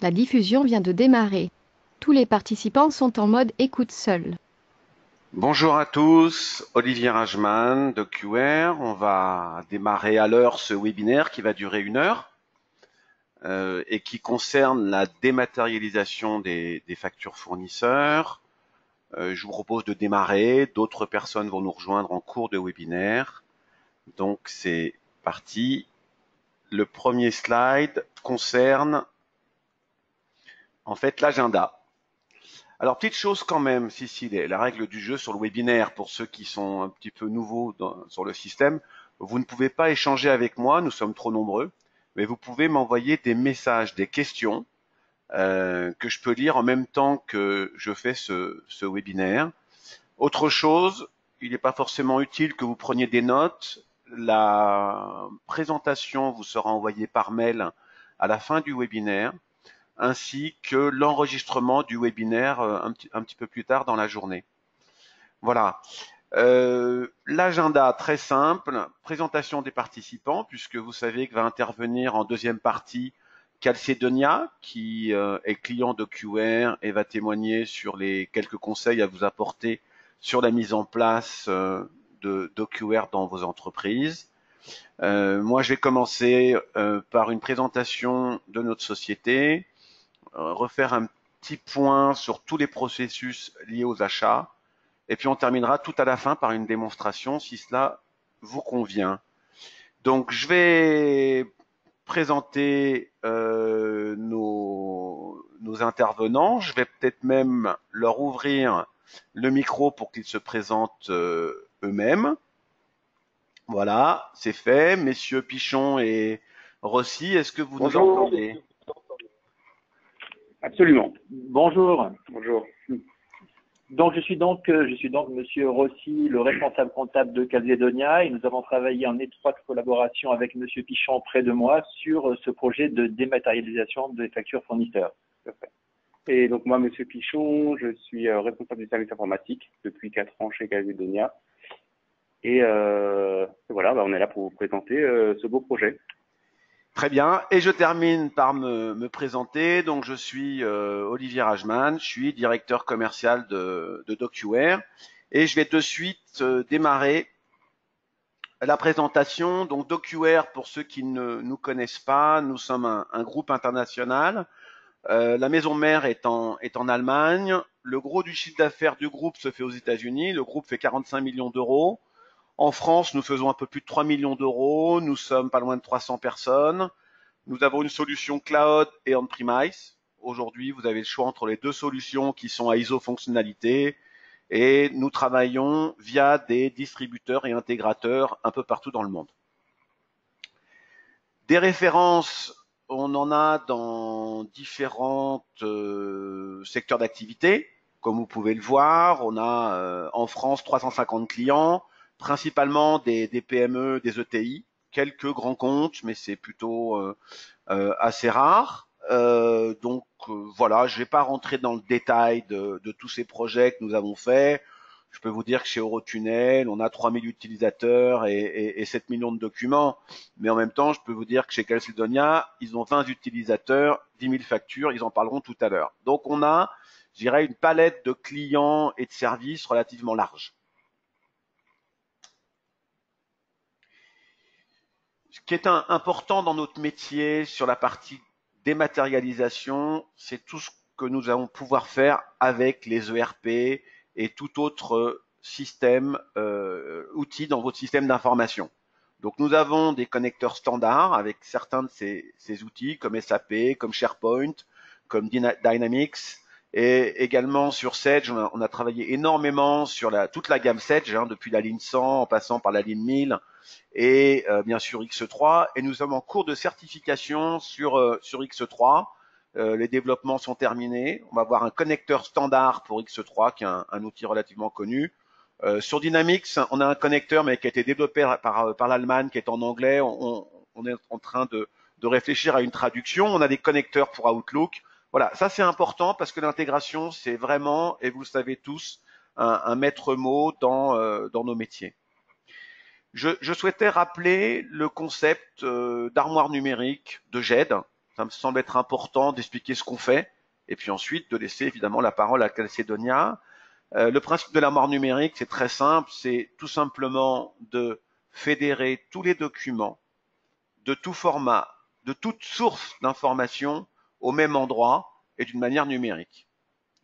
La diffusion vient de démarrer. Tous les participants sont en mode écoute seul. Bonjour à tous, Olivier Rajman de QR. On va démarrer à l'heure ce webinaire qui va durer 1 heure et qui concerne la dématérialisation des factures fournisseurs. Je vous propose de démarrer, d'autres personnes vont nous rejoindre en cours de webinaire. Donc c'est parti. Le premier slide concerne en fait l'agenda. Alors, petite chose quand même, si, la règle du jeu sur le webinaire, pour ceux qui sont un petit peu nouveaux sur le système, vous ne pouvez pas échanger avec moi, nous sommes trop nombreux, mais vous pouvez m'envoyer des messages, des questions que je peux lire en même temps que je fais ce webinaire. Autre chose, il n'est pas forcément utile que vous preniez des notes. La présentation vous sera envoyée par mail à la fin du webinaire ainsi que l'enregistrement du webinaire un petit peu plus tard dans la journée. Voilà. L'agenda, très simple, présentation des participants, puisque vous savez que va intervenir en deuxième partie Calcedonia, qui est client d'OQR et va témoigner sur les quelques conseils à vous apporter sur la mise en place d'OQR dans vos entreprises. Moi, je vais commencer par une présentation de notre société, refaire un petit point sur tous les processus liés aux achats. Et puis on terminera tout à la fin par une démonstration si cela vous convient. Donc je vais présenter nos intervenants. Je vais peut-être même leur ouvrir le micro pour qu'ils se présentent eux-mêmes. Voilà, c'est fait. Messieurs Pichon et Rossi, est-ce que vous nous Bonjour. entendez? Absolument. Bonjour. Bonjour. Donc je suis donc Monsieur Rossi, le responsable comptable de Calzedonia, et nous avons travaillé en étroite collaboration avec Monsieur Pichon près de moi sur ce projet de dématérialisation des factures fournisseurs. Tout à fait. Et donc moi, Monsieur Pichon, je suis responsable du service informatique depuis 4 ans chez Calzedonia. Et voilà, on est là pour vous présenter ce beau projet. Très bien. Et je termine par me présenter. Donc, je suis Olivier Rajman. Je suis directeur commercial de DocuWare. Et je vais de suite démarrer la présentation. Donc, DocuWare, pour ceux qui ne nous connaissent pas, nous sommes un groupe international. La maison mère est en Allemagne. Le gros du chiffre d'affaires du groupe se fait aux États-Unis. Le groupe fait 45 millions d'euros. En France, nous faisons un peu plus de 3 millions d'euros. Nous sommes pas loin de 300 personnes. Nous avons une solution cloud et on-premise. Aujourd'hui, vous avez le choix entre les deux solutions qui sont à ISO fonctionnalité et nous travaillons via des distributeurs et intégrateurs un peu partout dans le monde. Des références, on en a dans différents secteurs d'activité. Comme vous pouvez le voir, on a en France 350 clients, principalement des PME, des ETI, quelques grands comptes, mais c'est plutôt assez rare. Voilà, je ne vais pas rentrer dans le détail de tous ces projets que nous avons faits. Je peux vous dire que chez Eurotunnel, on a 3000 utilisateurs et 7 millions de documents. Mais en même temps, je peux vous dire que chez Calcedonia, ils ont 20 utilisateurs, 10 000 factures, ils en parleront tout à l'heure. Donc on a, je dirais, une palette de clients et de services relativement large. Ce qui est important dans notre métier sur la partie dématérialisation, c'est tout ce que nous allons pouvoir faire avec les ERP et tout autre système, outil dans votre système d'information. Donc nous avons des connecteurs standards avec certains de ces outils comme SAP, comme SharePoint, comme Dynamics, et également sur Sage, on a travaillé énormément sur toute la gamme Sage, depuis la ligne 100 en passant par la ligne 1000 et bien sûr X3. Et nous sommes en cours de certification sur X3. Les développements sont terminés. On va avoir un connecteur standard pour X3, qui est un outil relativement connu. Sur Dynamics, on a un connecteur, mais qui a été développé par l'Allemagne, qui est en anglais. On est en train de réfléchir à une traduction. On a des connecteurs pour Outlook. Voilà, ça c'est important parce que l'intégration, c'est vraiment, et vous le savez tous, un maître mot dans nos métiers. Je souhaitais rappeler le concept d'armoire numérique de GED. Ça me semble être important d'expliquer ce qu'on fait et puis ensuite de laisser évidemment la parole à Calcedonia. Le principe de l'armoire numérique, c'est très simple, c'est tout simplement de fédérer tous les documents de tout format, de toute source d'information au même endroit et d'une manière numérique.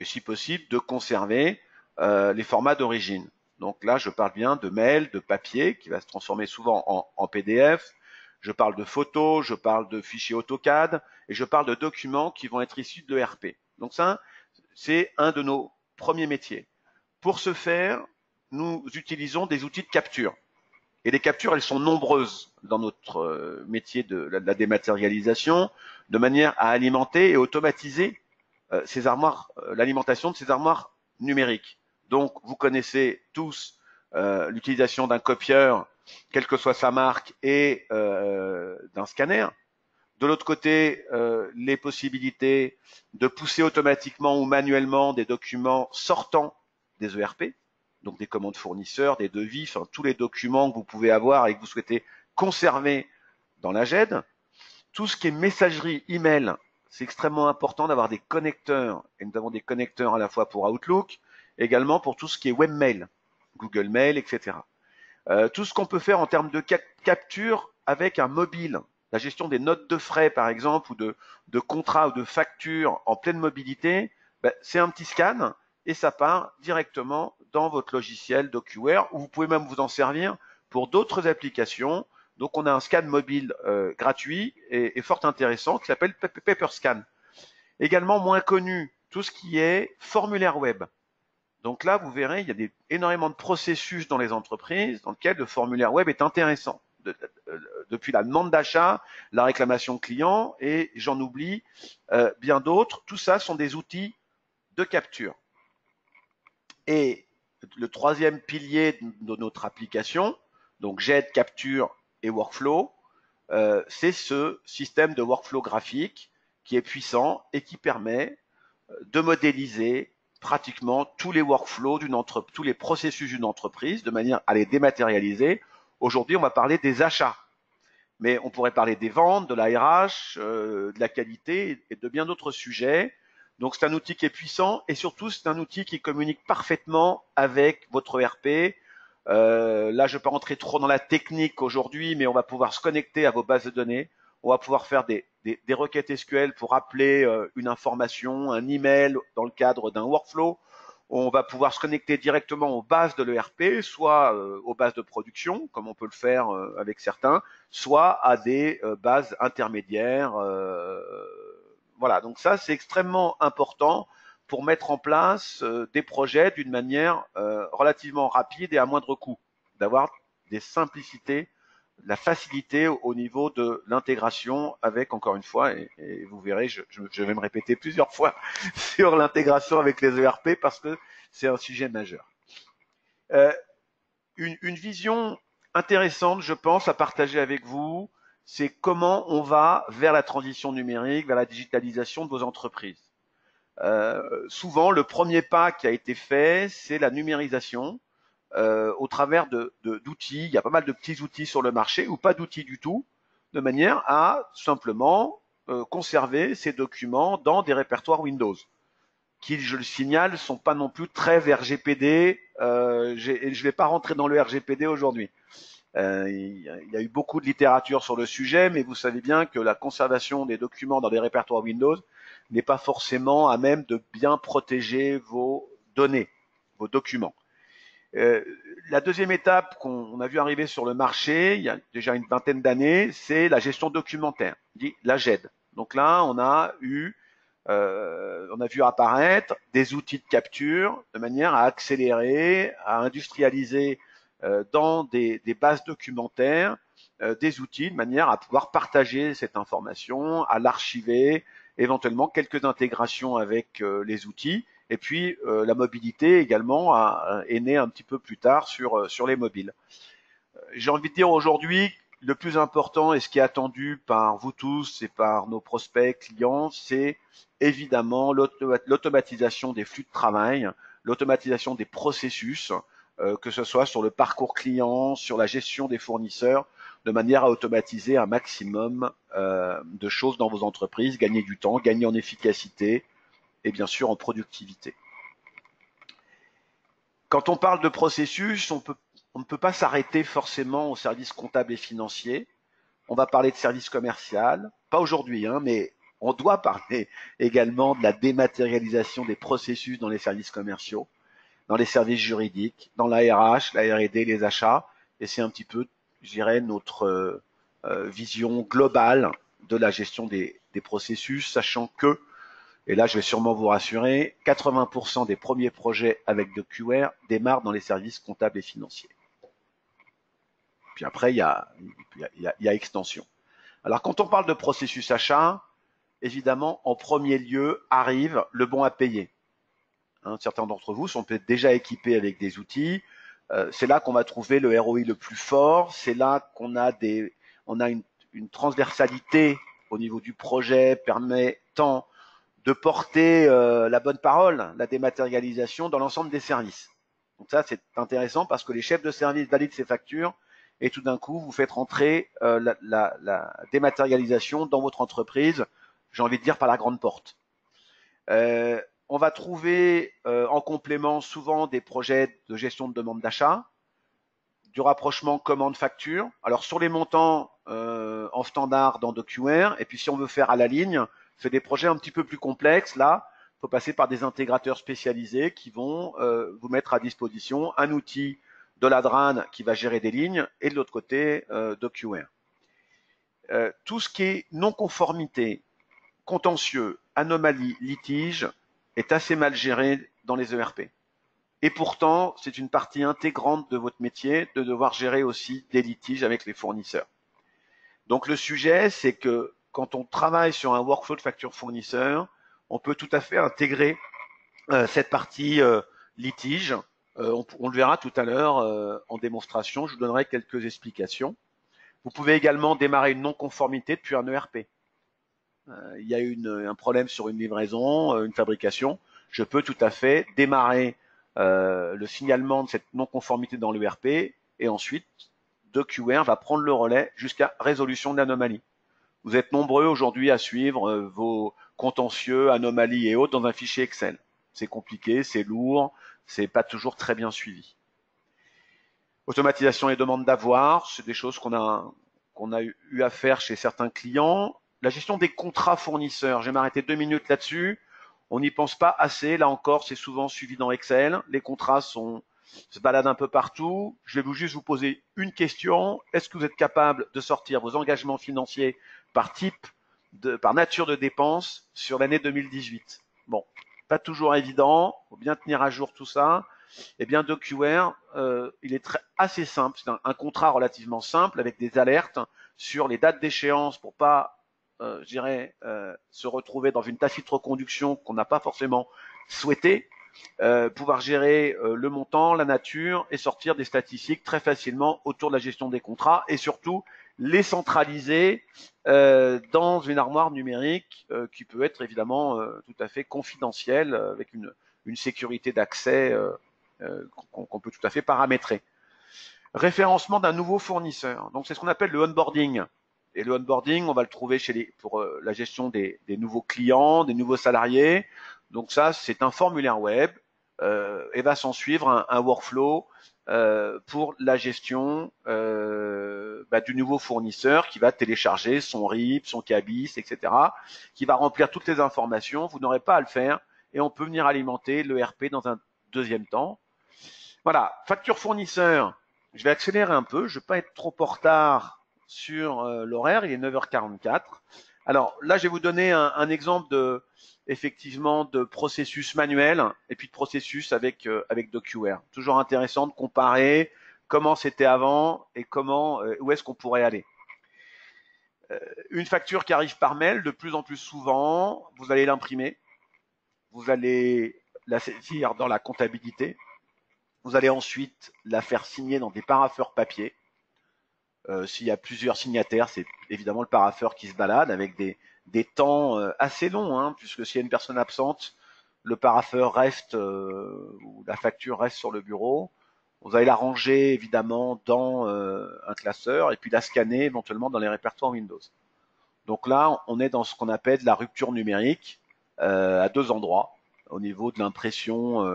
Et si possible, de conserver les formats d'origine. Donc là, je parle bien de mail, de papier, qui va se transformer souvent en PDF. Je parle de photos, je parle de fichiers AutoCAD, et je parle de documents qui vont être issus de l'ERP. Donc ça, c'est un de nos premiers métiers. Pour ce faire, nous utilisons des outils de capture. Et les captures, elles sont nombreuses dans notre métier de la dématérialisation, de manière à alimenter et automatiser ces armoires, l'alimentation de ces armoires numériques. Donc, vous connaissez tous l'utilisation d'un copieur, quelle que soit sa marque, et d'un scanner. De l'autre côté, les possibilités de pousser automatiquement ou manuellement des documents sortant des ERP, donc des commandes fournisseurs, des devis, enfin tous les documents que vous pouvez avoir et que vous souhaitez conserver dans la GED. Tout ce qui est messagerie, email, c'est extrêmement important d'avoir des connecteurs, et nous avons des connecteurs à la fois pour Outlook, également pour tout ce qui est webmail, Google Mail, etc. Tout ce qu'on peut faire en termes de capture avec un mobile, la gestion des notes de frais par exemple, ou de contrats ou de factures en pleine mobilité, c'est un petit scan et ça part directement dans votre logiciel DocuWare, où vous pouvez même vous en servir pour d'autres applications. Donc on a un scan mobile gratuit et fort intéressant qui s'appelle Paperscan. Également moins connu, tout ce qui est formulaire web. Donc là, vous verrez, il y a énormément de processus dans les entreprises dans lesquels le formulaire web est intéressant. Depuis la demande d'achat, la réclamation client, et j'en oublie bien d'autres. Tout ça sont des outils de capture. Et le troisième pilier de notre application, donc GED, capture et workflow, c'est ce système de workflow graphique qui est puissant et qui permet de modéliser pratiquement tous les workflows tous les processus d'une entreprise de manière à les dématérialiser. Aujourd'hui, on va parler des achats, mais on pourrait parler des ventes, de la RH, de la qualité et de bien d'autres sujets. Donc, c'est un outil qui est puissant et surtout, c'est un outil qui communique parfaitement avec votre ERP. Là, je ne vais pas rentrer trop dans la technique aujourd'hui, mais on va pouvoir se connecter à vos bases de données. On va pouvoir faire des requêtes SQL pour appeler une information, un email dans le cadre d'un workflow. On va pouvoir se connecter directement aux bases de l'ERP, soit aux bases de production, comme on peut le faire avec certains, soit à des bases intermédiaires. Voilà, donc ça, c'est extrêmement important pour mettre en place des projets d'une manière relativement rapide et à moindre coût, d'avoir des simplicités, la facilité au niveau de l'intégration avec, encore une fois, et vous verrez, je vais me répéter plusieurs fois sur l'intégration avec les ERP parce que c'est un sujet majeur. Une vision intéressante, je pense, à partager avec vous, c'est comment on va vers la transition numérique, vers la digitalisation de vos entreprises. Souvent, le premier pas qui a été fait, c'est la numérisation au travers d'outils. Il y a pas mal de petits outils sur le marché ou pas d'outils du tout, de manière à simplement conserver ces documents dans des répertoires Windows, qui, je le signale, sont pas non plus très RGPD. Je ne vais pas rentrer dans le RGPD aujourd'hui. Il y a eu beaucoup de littérature sur le sujet, mais vous savez bien que la conservation des documents dans des répertoires Windows n'est pas forcément à même de bien protéger vos données, vos documents. La deuxième étape qu'on a vu arriver sur le marché il y a déjà une vingtaine d'années, c'est la gestion documentaire, dit la GED. Donc là, on a vu apparaître des outils de capture de manière à accélérer, à industrialiser dans des bases documentaires des outils de manière à pouvoir partager cette information, à l'archiver, éventuellement quelques intégrations avec les outils. Et puis la mobilité également est née un petit peu plus tard sur les mobiles. J'ai envie de dire aujourd'hui, le plus important et ce qui est attendu par vous tous et par nos prospects, clients, c'est évidemment l'automatisation des flux de travail, l'automatisation des processus, que ce soit sur le parcours client, sur la gestion des fournisseurs. de manière à automatiser un maximum de choses dans vos entreprises, gagner du temps, gagner en efficacité et bien sûr en productivité. Quand on parle de processus, on ne peut pas s'arrêter forcément aux services comptables et financiers. On va parler de services commerciaux, pas aujourd'hui, hein, mais on doit parler également de la dématérialisation des processus dans les services commerciaux, dans les services juridiques, dans la RH, la R&D, les achats. Et c'est un petit peu, je dirais, notre vision globale de la gestion des processus, sachant que, et là je vais sûrement vous rassurer, 80% des premiers projets avec DocuWare démarrent dans les services comptables et financiers. Puis après, il y a extension. Alors quand on parle de processus achat, évidemment, en premier lieu arrive le bon à payer. Hein, certains d'entre vous sont peut-être déjà équipés avec des outils. C'est là qu'on va trouver le ROI le plus fort. C'est là qu'on a une transversalité au niveau du projet permettant de porter la bonne parole, la dématérialisation dans l'ensemble des services. Donc ça, c'est intéressant parce que les chefs de service valident ces factures et tout d'un coup, vous faites rentrer la dématérialisation dans votre entreprise, j'ai envie de dire par la grande porte. On va trouver en complément souvent des projets de gestion de demande d'achat, du rapprochement commande-facture. Alors sur les montants en standard dans DocuWare, et puis si on veut faire à la ligne, c'est des projets un petit peu plus complexes. Là, il faut passer par des intégrateurs spécialisés qui vont vous mettre à disposition un outil de la DRAN qui va gérer des lignes et de l'autre côté DocuWare. Tout ce qui est non-conformité, contentieux, anomalie, litige est assez mal géré dans les ERP. Et pourtant, c'est une partie intégrante de votre métier de devoir gérer aussi des litiges avec les fournisseurs. Donc le sujet, c'est que quand on travaille sur un workflow de facture fournisseur, on peut tout à fait intégrer cette partie litige. On le verra tout à l'heure en démonstration. Je vous donnerai quelques explications. Vous pouvez également démarrer une non-conformité depuis un ERP. Il y a un problème sur une livraison, une fabrication. Je peux tout à fait démarrer le signalement de cette non-conformité dans l'ERP et ensuite DocuWare va prendre le relais jusqu'à résolution de l'anomalie. Vous êtes nombreux aujourd'hui à suivre vos contentieux, anomalies et autres dans un fichier Excel. C'est compliqué, c'est lourd, c'est pas toujours très bien suivi. Automatisation et demande d'avoir, c'est des choses qu'on a eu à faire chez certains clients. La gestion des contrats fournisseurs, je vais m'arrêter 2 minutes là-dessus. On n'y pense pas assez. Là encore, c'est souvent suivi dans Excel. Les contrats se baladent un peu partout. Je vais juste vous poser une question. Est-ce que vous êtes capable de sortir vos engagements financiers par par nature de dépenses sur l'année 2018? Bon, pas toujours évident. Il faut bien tenir à jour tout ça. Eh bien, DocuWare, il est assez simple. C'est un contrat relativement simple avec des alertes sur les dates d'échéance pour pas se retrouver dans une tacite reconduction qu'on n'a pas forcément souhaité, pouvoir gérer le montant, la nature et sortir des statistiques très facilement autour de la gestion des contrats et surtout les centraliser dans une armoire numérique qui peut être évidemment tout à fait confidentielle avec une sécurité d'accès qu'on peut tout à fait paramétrer. Référencement d'un nouveau fournisseur. Donc c'est ce qu'on appelle le onboarding. Et le onboarding, on va le trouver pour la gestion des nouveaux clients, des nouveaux salariés. Donc ça, c'est un formulaire web et va s'en suivre un workflow pour la gestion du nouveau fournisseur qui va télécharger son RIB, son CABIS, etc., qui va remplir toutes les informations. Vous n'aurez pas à le faire et on peut venir alimenter l'ERP dans un deuxième temps. Voilà, facture fournisseur. Je vais accélérer un peu, je ne vais pas être trop en retard sur l'horaire, il est 9h44. Alors là, je vais vous donner un exemple effectivement de processus manuel et puis de processus avec DocuWare. Toujours intéressant de comparer comment c'était avant et où est-ce qu'on pourrait aller. Une facture qui arrive par mail de plus en plus souvent, vous allez l'imprimer, vous allez la saisir dans la comptabilité, vous allez ensuite la faire signer dans des parapheurs papier. S'il y a plusieurs signataires, c'est évidemment le parapheur qui se balade avec des temps assez longs, hein, puisque s'il y a une personne absente, le parapheur reste ou la facture reste sur le bureau. Vous allez la ranger évidemment dans un classeur et puis la scanner éventuellement dans les répertoires Windows. Donc là, on est dans ce qu'on appelle la rupture numérique à deux endroits, au niveau de l'impression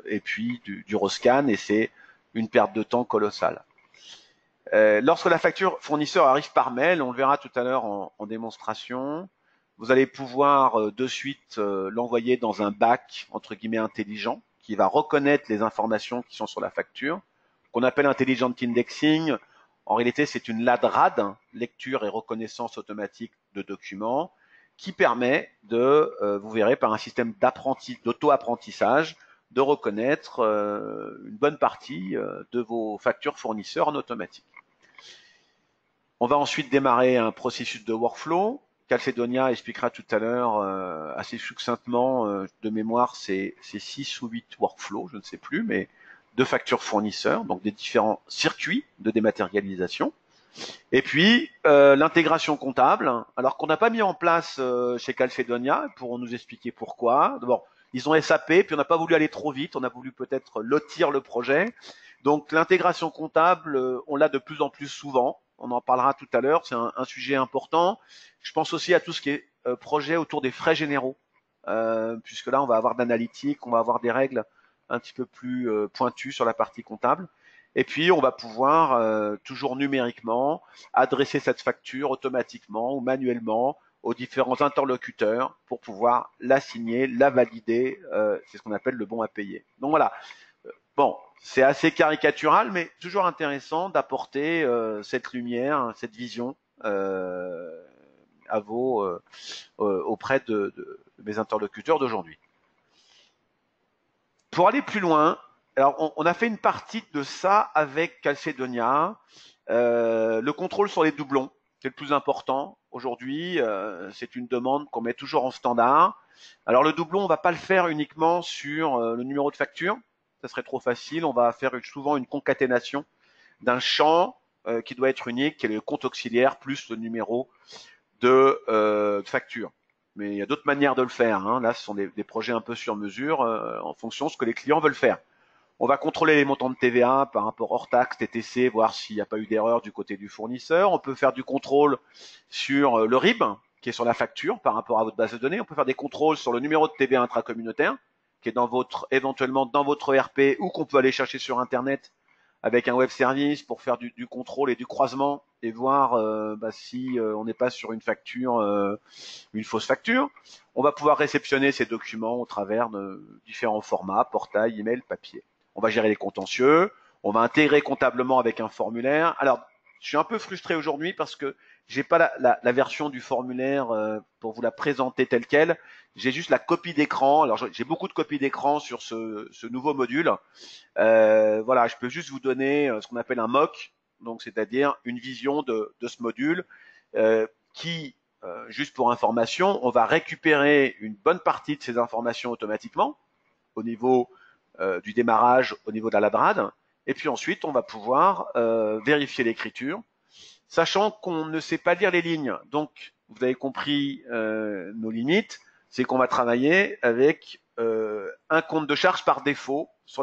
et puis du rescan, et c'est une perte de temps colossale. Lorsque la facture fournisseur arrive par mail, on le verra tout à l'heure en démonstration, vous allez pouvoir de suite l'envoyer dans un bac entre guillemets intelligent qui va reconnaître les informations qui sont sur la facture, qu'on appelle intelligent indexing. En réalité, c'est une LADRAD, lecture et reconnaissance automatique de documents, qui permet de, vous verrez, par un système d'auto-apprentissage, de reconnaître une bonne partie de vos factures fournisseurs en automatique. On va ensuite démarrer un processus de workflow. Calcedonia expliquera tout à l'heure assez succinctement, de mémoire, c'est 6 ou 8 workflows, je ne sais plus, mais de factures fournisseurs, donc des différents circuits de dématérialisation. Et puis, l'intégration comptable, alors qu'on n'a pas mis en place chez Calcedonia, pour nous expliquer pourquoi. D'abord, ils ont SAP, puis on n'a pas voulu aller trop vite, on a voulu peut-être lotir le projet. Donc, l'intégration comptable, on l'a de plus en plus souvent. On en parlera tout à l'heure, c'est un sujet important. Je pense aussi à tout ce qui est projet autour des frais généraux, puisque là, on va avoir d'analytique, on va avoir des règles un petit peu plus pointues sur la partie comptable. Et puis, on va pouvoir, toujours numériquement, adresser cette facture automatiquement ou manuellement aux différents interlocuteurs pour pouvoir la signer, la valider. C'est ce qu'on appelle le bon à payer. Donc voilà. Bon, c'est assez caricatural, mais toujours intéressant d'apporter cette lumière, cette vision à auprès de mes interlocuteurs d'aujourd'hui. Pour aller plus loin, alors on a fait une partie de ça avec Calcedonia. Le contrôle sur les doublons, c'est le plus important aujourd'hui. C'est une demande qu'on met toujours en standard. Alors le doublon, on va pas le faire uniquement sur le numéro de facture. Ça serait trop facile. On va faire souvent une concaténation d'un champ qui doit être unique, qui est le compte auxiliaire plus le numéro de facture. Mais il y a d'autres manières de le faire. Hein. Là, ce sont des projets un peu sur mesure en fonction de ce que les clients veulent faire. On va contrôler les montants de TVA par rapport hors taxe, TTC, voir s'il n'y a pas eu d'erreur du côté du fournisseur. On peut faire du contrôle sur le RIB, qui est sur la facture par rapport à votre base de données. On peut faire des contrôles sur le numéro de TVA intracommunautaire, qui est éventuellement dans votre ERP ou qu'on peut aller chercher sur Internet avec un web service pour faire du contrôle et du croisement et voir si on n'est pas sur une facture, une fausse facture. On va pouvoir réceptionner ces documents au travers de différents formats, portail, email, papier. On va gérer les contentieux, on va intégrer comptablement avec un formulaire. Alors, je suis un peu frustré aujourd'hui parce que j'ai pas la version du formulaire pour vous la présenter telle quelle. J'ai juste la copie d'écran. Alors, j'ai beaucoup de copies d'écran sur ce nouveau module. Voilà, je peux juste vous donner ce qu'on appelle un mock, donc c'est-à-dire une vision de ce module qui, juste pour information, on va récupérer une bonne partie de ces informations automatiquement au niveau du démarrage, au niveau de la ladrade, et puis ensuite on va pouvoir vérifier l'écriture, sachant qu'on ne sait pas lire les lignes. Donc, vous avez compris nos limites, c'est qu'on va travailler avec un compte de charge par défaut sur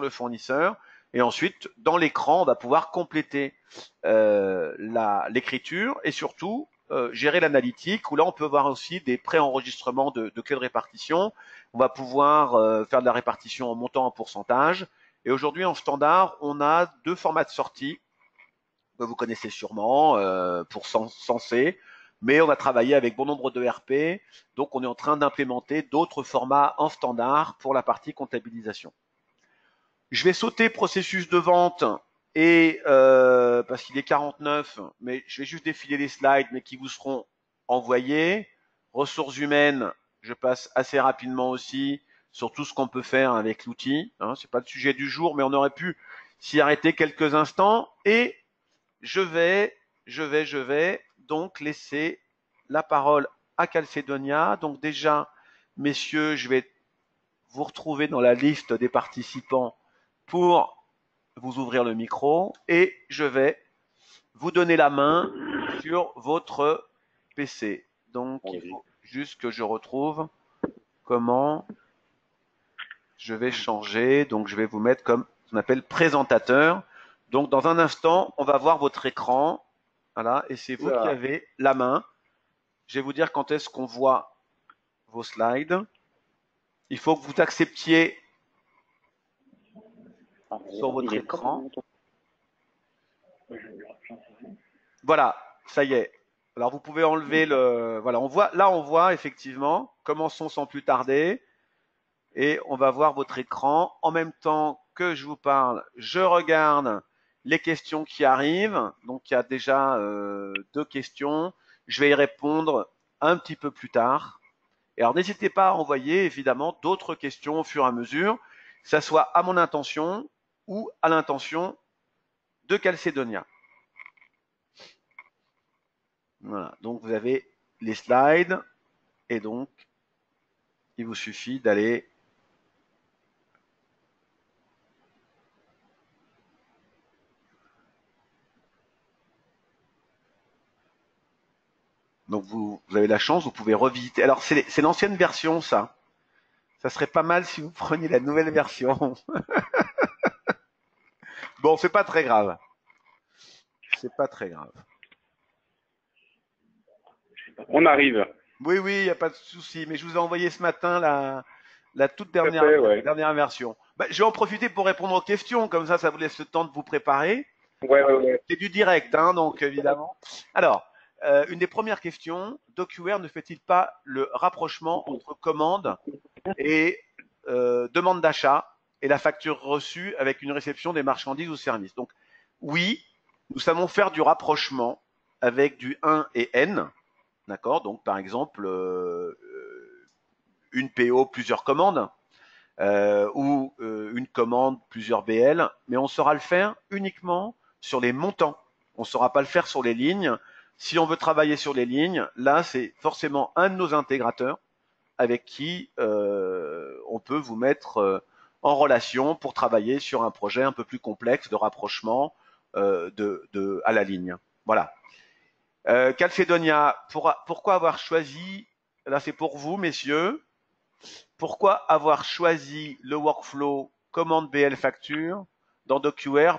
le fournisseur, et ensuite, dans l'écran, on va pouvoir compléter l'écriture et surtout gérer l'analytique, où là, on peut voir aussi des préenregistrements de clés de répartition. On va pouvoir faire de la répartition en montant en pourcentage. Et aujourd'hui, en standard, on a deux formats de sortie que vous connaissez sûrement pour Sensé, mais on va travailler avec bon nombre de RP, donc on est en train d'implémenter d'autres formats en standard pour la partie comptabilisation. Je vais sauter processus de vente et parce qu'il est 49, mais je vais juste défiler les slides, mais qui vous seront envoyés. Ressources humaines, je passe assez rapidement aussi sur tout ce qu'on peut faire avec l'outil. Hein, c'est pas le sujet du jour, mais on aurait pu s'y arrêter quelques instants. Et je vais donc laisser la parole à Calcedonia. Donc déjà, messieurs, je vais vous retrouver dans la liste des participants pour vous ouvrir le micro et je vais vous donner la main sur votre PC. Donc, il faut juste que je retrouve comment je vais changer. Donc, je vais vous mettre comme qu'on appelle présentateur. Donc, dans un instant, on va voir votre écran. Voilà, et c'est vous qui avez la main. Je vais vous dire quand est-ce qu'on voit vos slides. Il faut que vous acceptiez sur votre écran. Voilà, ça y est. Alors, vous pouvez enlever le… Voilà, on voit effectivement. Commençons sans plus tarder. Et on va voir votre écran. En même temps que je vous parle, je regarde les questions qui arrivent. Donc, il y a déjà 2 questions. Je vais y répondre un petit peu plus tard. Et alors, n'hésitez pas à envoyer, évidemment, d'autres questions au fur et à mesure, que ça soit à mon intention ou à l'intention de Calcédonia. Voilà, donc vous avez les slides et donc il vous suffit d'aller donc vous avez la chance, vous pouvez revisiter. Alors c'est l'ancienne version ça. Ça serait pas mal si vous preniez la nouvelle version. Bon, c'est pas très grave. C'est pas très grave. On arrive. Oui, il n'y a pas de souci. Mais je vous ai envoyé ce matin la toute dernière version. Bah, je vais en profiter pour répondre aux questions. Comme ça vous laisse le temps de vous préparer. Ouais. C'est du direct, hein, donc évidemment. Alors, une des premières questions, DocuWare ne fait-il pas le rapprochement entre commande et demande d'achat et la facture reçue avec une réception des marchandises ou services? Donc, oui, nous savons faire du rapprochement avec du 1 et N. D'accord? Donc, par exemple, une PO, plusieurs commandes, ou une commande, plusieurs BL, mais on saura le faire uniquement sur les montants. On ne saura pas le faire sur les lignes. Si on veut travailler sur les lignes, là, c'est forcément un de nos intégrateurs avec qui on peut vous mettre en relation pour travailler sur un projet un peu plus complexe de rapprochement à la ligne. Voilà. Calcédonia, pourquoi avoir choisi, là c'est pour vous messieurs, pourquoi avoir choisi le workflow commande BL facture dans DocuWare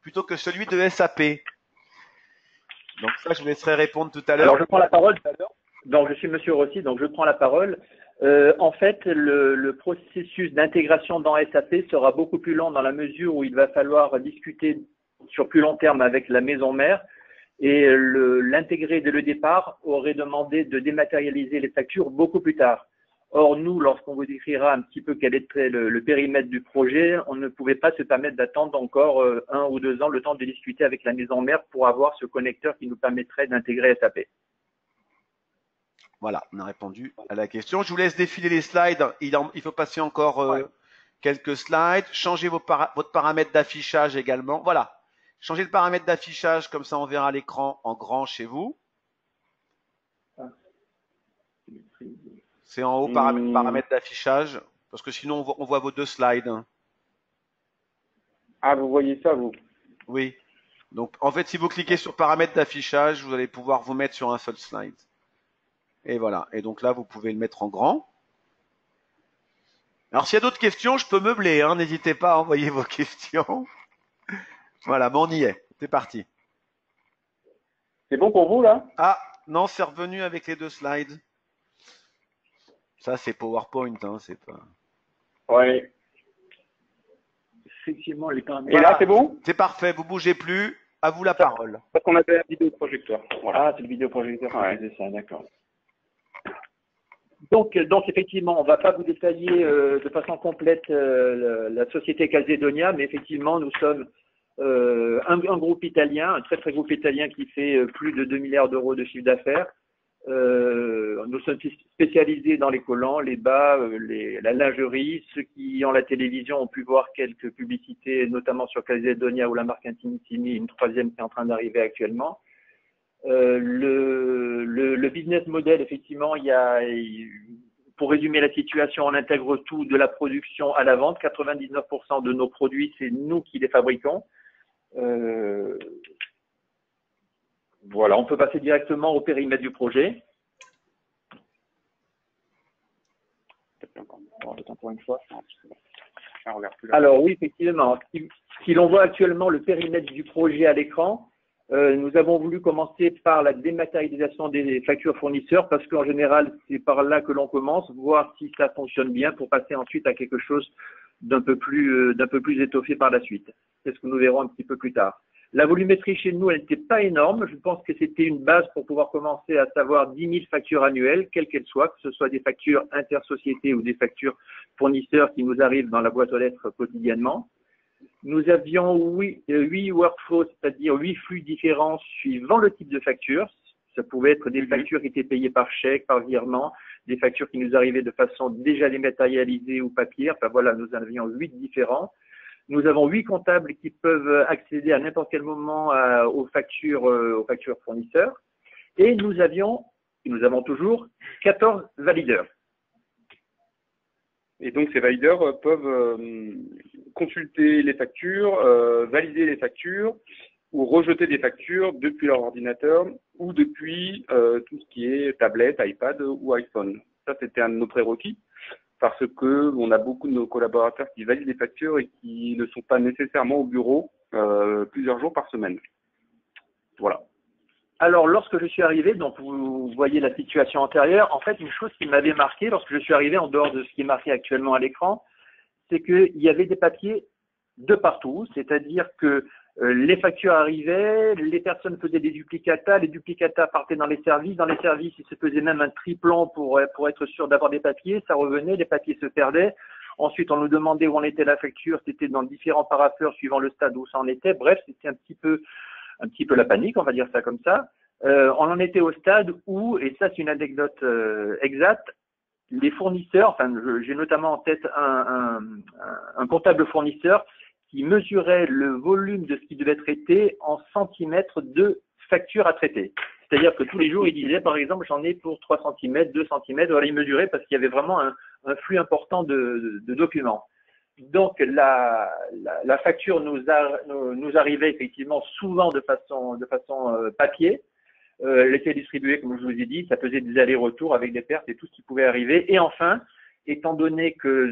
plutôt que celui de SAP? Donc ça, je vous laisserai répondre tout à l'heure. Alors, je prends la parole. Donc, je suis Monsieur Rossi, donc je prends la parole. En fait, le processus d'intégration dans SAP sera beaucoup plus lent dans la mesure où il va falloir discuter sur plus long terme avec la maison mère. Et l'intégrer dès le départ aurait demandé de dématérialiser les factures beaucoup plus tard. Or, nous, lorsqu'on vous décrira un petit peu quel était le périmètre du projet, on ne pouvait pas se permettre d'attendre encore 1 ou 2 ans le temps de discuter avec la maison mère pour avoir ce connecteur qui nous permettrait d'intégrer SAP. Voilà, on a répondu à la question. Je vous laisse défiler les slides. Il faut passer encore quelques slides. Changez votre paramètre d'affichage également. Voilà. Changez le paramètre d'affichage, comme ça on verra l'écran en grand chez vous. C'est en haut paramètre d'affichage, parce que sinon on voit vos 2 slides. Ah, vous voyez ça, vous? Oui. Donc en fait, si vous cliquez sur paramètre d'affichage, vous allez pouvoir vous mettre sur un seul slide. Et voilà. Et donc là, vous pouvez le mettre en grand. Alors s'il y a d'autres questions, je peux meubler. Hein. N'hésitez pas à envoyer vos questions. Voilà, bon, on y est. C'est parti. C'est bon pour vous, là? Ah, non, c'est revenu avec les 2 slides. Ça, c'est PowerPoint, hein, c'est pas… Ouais. Effectivement, les paramètres. Et là, c'est bon? C'est parfait, vous bougez plus. À vous la parole. Parce qu'on avait un vidéoprojecteur. Voilà. Ah, c'est le vidéoprojecteur qui Ouais. faisait ça, d'accord. Donc, effectivement, on ne va pas vous détailler de façon complète la société Calzedonia, mais effectivement, nous sommes un groupe italien, un très très groupe italien qui fait plus de 2 milliards d'euros de chiffre d'affaires. Nous sommes spécialisés dans les collants, les bas, la lingerie. Ceux qui ont la télévision ont pu voir quelques publicités, notamment sur Calzedonia ou la marque Intimissimi, une 3e qui est en train d'arriver actuellement. Le business model, effectivement, pour résumer la situation, on intègre tout de la production à la vente. 99% de nos produits, c'est nous qui les fabriquons. Voilà, on peut passer directement au périmètre du projet. Encore une fois. on regarde plus là. Alors oui, effectivement. Si l'on voit actuellement le périmètre du projet à l'écran, nous avons voulu commencer par la dématérialisation des factures fournisseurs parce qu'en général, c'est par là que l'on commence, voir si ça fonctionne bien pour passer ensuite à quelque chose d'un peu plus étoffé par la suite. C'est ce que nous verrons un petit peu plus tard. La volumétrie chez nous, elle n'était pas énorme. Je pense que c'était une base pour pouvoir commencer à savoir 10 000 factures annuelles, quelles qu'elles soient, que ce soit des factures intersociétés ou des factures fournisseurs qui nous arrivent dans la boîte aux lettres quotidiennement. Nous avions 8 workflows, c'est-à-dire 8 flux différents suivant le type de facture. Ça pouvait être des factures qui étaient payées par chèque, par virement, des factures qui nous arrivaient de façon déjà dématérialisée ou papier. Enfin voilà, nous en avions 8 différents. Nous avons 8 comptables qui peuvent accéder à n'importe quel moment aux factures fournisseurs. Et nous avons toujours 14 valideurs. Et donc, ces valideurs peuvent consulter les factures, valider les factures ou rejeter des factures depuis leur ordinateur ou depuis tout ce qui est tablette, iPad ou iPhone. Ça, c'était un de nos prérequis parce que on a beaucoup de nos collaborateurs qui valident les factures et qui ne sont pas nécessairement au bureau plusieurs jours par semaine. Voilà. Alors, lorsque je suis arrivé, donc vous voyez la situation antérieure, en fait, une chose qui m'avait marqué lorsque je suis arrivé, en dehors de ce qui est marqué actuellement à l'écran, c'est qu'il y avait des papiers de partout, c'est-à-dire que les factures arrivaient, les personnes faisaient des duplicata, les duplicata partaient dans les services, ils se faisaient même un triplon pour être sûr d'avoir des papiers, ça revenait, les papiers se perdaient. Ensuite, on nous demandait où en était la facture, c'était dans différents parapheurs suivant le stade où ça en était. Bref, c'était un petit peu la panique, on va dire ça comme ça. On en était au stade où, et ça c'est une anecdote exacte, les fournisseurs, enfin j'ai notamment en tête un comptable fournisseur qui mesurait le volume de ce qui devait traiter en centimètres de facture à traiter. C'est-à-dire que tous les jours, il disait, par exemple, j'en ai pour 3 cm, 2 cm, voilà, il mesurait parce qu'il y avait vraiment un flux important de documents. Donc, la facture nous arrivait effectivement souvent de façon papier. Elle était distribuée, comme je vous ai dit, ça faisait des allers-retours avec des pertes et tout ce qui pouvait arriver. Et enfin, étant donné que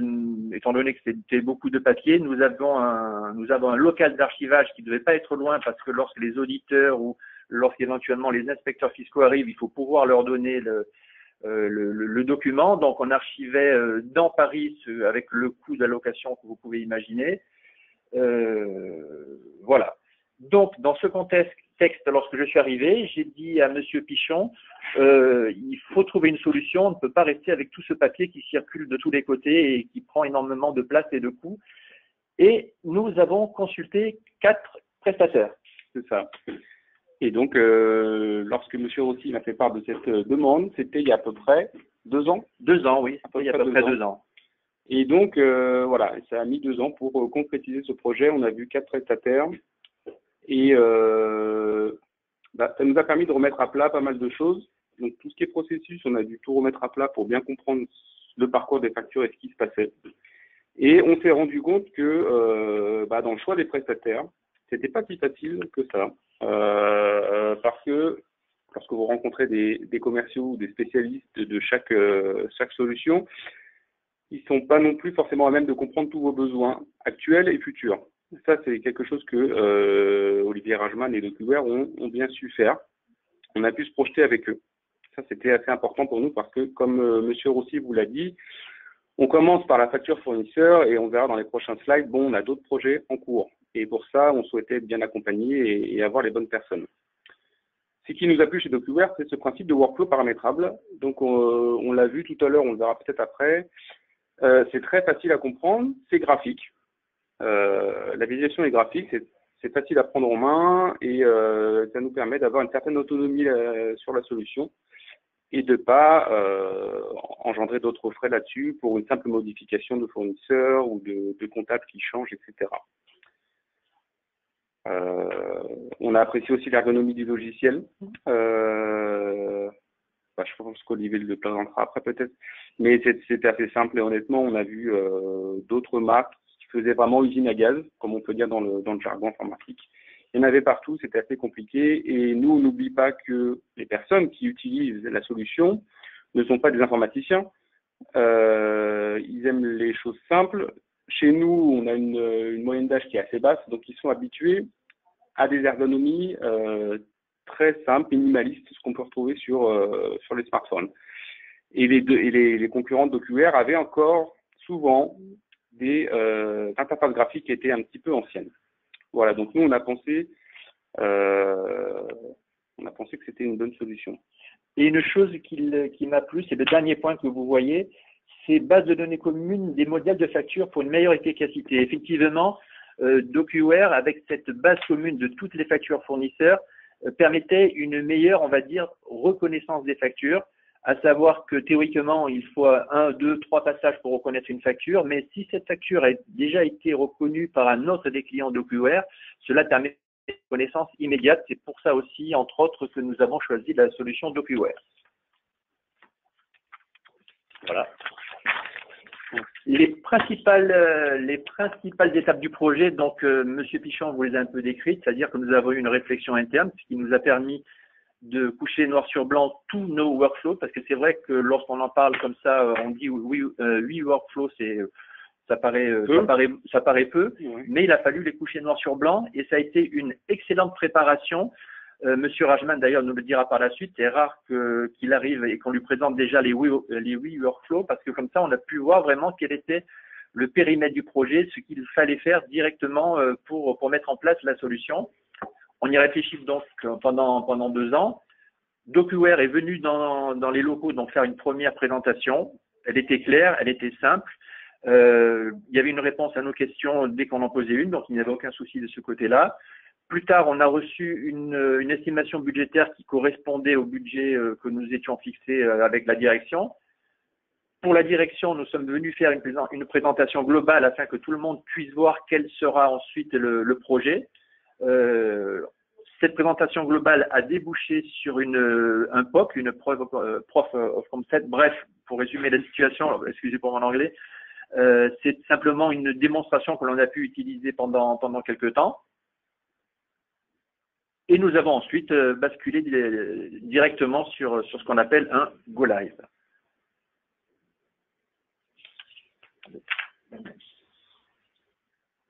c'était beaucoup de papier, nous avons un local d'archivage qui ne devait pas être loin parce que lorsque les auditeurs ou lorsqu'éventuellement les inspecteurs fiscaux arrivent, il faut pouvoir leur donner le document. Donc, on archivait dans Paris avec le coût d'allocation que vous pouvez imaginer. Voilà. Donc, dans ce contexte, lorsque je suis arrivé, j'ai dit à Monsieur Pichon, il faut trouver une solution. On ne peut pas rester avec tout ce papier qui circule de tous les côtés et qui prend énormément de place et de coûts. Et nous avons consulté 4 prestataires. C'est ça. Et donc, lorsque M. Rossi m'a fait part de cette demande, c'était il y a à peu près 2 ans. 2 ans, oui. Il y a à peu près 2 ans. Et donc, voilà, ça a mis 2 ans pour concrétiser ce projet. On a vu 4 prestataires. Et ça nous a permis de remettre à plat pas mal de choses. Donc, tout ce qui est processus, on a dû tout remettre à plat pour bien comprendre le parcours des factures et ce qui se passait. Et on s'est rendu compte que dans le choix des prestataires, c'était pas si facile que ça. Parce que lorsque vous rencontrez des commerciaux ou des spécialistes de chaque solution, ils sont pas non plus forcément à même de comprendre tous vos besoins actuels et futurs. Ça, c'est quelque chose que Olivier Rajman et DocuWare ont bien su faire. On a pu se projeter avec eux. Ça, c'était assez important pour nous parce que, comme Monsieur Rossi vous l'a dit, on commence par la facture fournisseur et on verra dans les prochains slides, on a d'autres projets en cours. Et pour ça, on souhaitait être bien accompagné et avoir les bonnes personnes. Ce qui nous a plu chez DocuWare, c'est ce principe de workflow paramétrable. Donc, on l'a vu tout à l'heure, on le verra peut-être après. C'est très facile à comprendre, c'est graphique. La visualisation est graphique, c'est facile à prendre en main et ça nous permet d'avoir une certaine autonomie sur la solution et de ne pas engendrer d'autres frais là-dessus pour une simple modification de fournisseur ou de comptable qui change, etc. On a apprécié aussi l'ergonomie du logiciel. Je pense qu'Olivier le présentera après peut-être, mais c'était assez simple et honnêtement, on a vu d'autres marques qui faisaient vraiment usine à gaz, comme on peut dire dans le jargon informatique. Il y en avait partout, c'était assez compliqué et nous, on n'oublie pas que les personnes qui utilisent la solution ne sont pas des informaticiens. Ils aiment les choses simples chez nous, on a une moyenne d'âge qui est assez basse, donc ils sont habitués à des ergonomies très simples, minimalistes, ce qu'on peut retrouver sur les smartphones. Et les concurrents d'OQR avaient encore souvent des interfaces graphiques qui étaient un petit peu anciennes. Voilà, donc nous on a pensé que c'était une bonne solution. Et une chose qui m'a plu, c'est le dernier point que vous voyez, c'est base de données communes des modèles de facture pour une meilleure efficacité. Effectivement, DocuWare, avec cette base commune de toutes les factures fournisseurs, permettait une meilleure, on va dire, reconnaissance des factures, à savoir que théoriquement, il faut 1, 2, 3 passages pour reconnaître une facture, mais si cette facture a déjà été reconnue par un autre des clients DocuWare, cela permet une reconnaissance immédiate. C'est pour ça aussi, entre autres, que nous avons choisi la solution DocuWare. Voilà. Les principales étapes du projet, donc Monsieur Pichon vous les a un peu décrites, c'est-à-dire que nous avons eu une réflexion interne, ce qui nous a permis de coucher noir sur blanc tous nos workflows, parce que c'est vrai que lorsqu'on en parle comme ça, on dit oui, 8 workflows, ça paraît peu, Oui. mais il a fallu les coucher noir sur blanc, et ça a été une excellente préparation. Monsieur Rajman d'ailleurs nous le dira par la suite, c'est rare qu'il arrive et qu'on lui présente déjà les 8 workflows, parce que comme ça on a pu voir vraiment quel était le périmètre du projet, ce qu'il fallait faire directement pour mettre en place la solution. On y réfléchit donc pendant 2 ans. DocuWare est venu dans les locaux donc faire une première présentation. Elle était claire, elle était simple. Il y avait une réponse à nos questions dès qu'on en posait une, donc il n'y avait aucun souci de ce côté-là. Plus tard, on a reçu une estimation budgétaire qui correspondait au budget que nous étions fixés avec la direction. Pour la direction, nous sommes venus faire une présentation globale afin que tout le monde puisse voir quel sera ensuite le projet. Cette présentation globale a débouché sur un POC, une Proof of Concept. Bref, pour résumer la situation, excusez pour mon anglais, c'est simplement une démonstration que l'on a pu utiliser pendant quelques temps. Et nous avons ensuite basculé directement sur ce qu'on appelle un Go Live.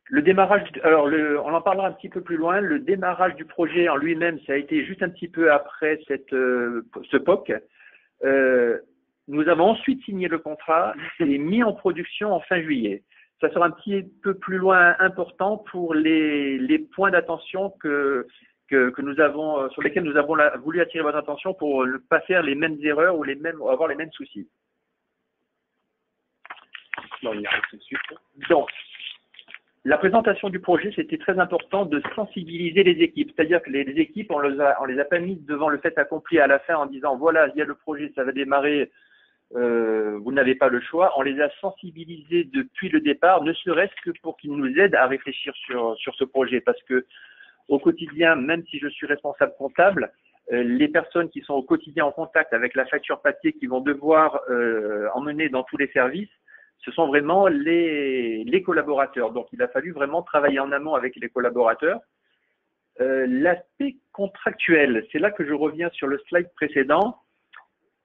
Le démarrage, alors on en parlera un petit peu plus loin. Le démarrage du projet en lui-même, ça a été juste un petit peu après ce POC. Nous avons ensuite signé le contrat et mis en production en fin juillet. Ça sera un petit peu plus loin important pour les points d'attention que nous avons, sur lesquels nous avons voulu attirer votre attention pour ne pas faire les mêmes erreurs ou avoir les mêmes soucis. Non, il y arrive tout de suite. Donc, la présentation du projet, c'était très important de sensibiliser les équipes. C'est-à-dire que les équipes, on les a pas mis devant le fait accompli à la fin en disant voilà, il y a le projet, ça va démarrer, vous n'avez pas le choix. On les a sensibilisés depuis le départ, ne serait-ce que pour qu'ils nous aident à réfléchir sur ce projet. Parce que au quotidien, même si je suis responsable comptable, les personnes qui sont au quotidien en contact avec la facture papier qui vont devoir emmener dans tous les services, ce sont vraiment les collaborateurs. Donc, il a fallu vraiment travailler en amont avec les collaborateurs. L'aspect contractuel, c'est là que je reviens sur le slide précédent.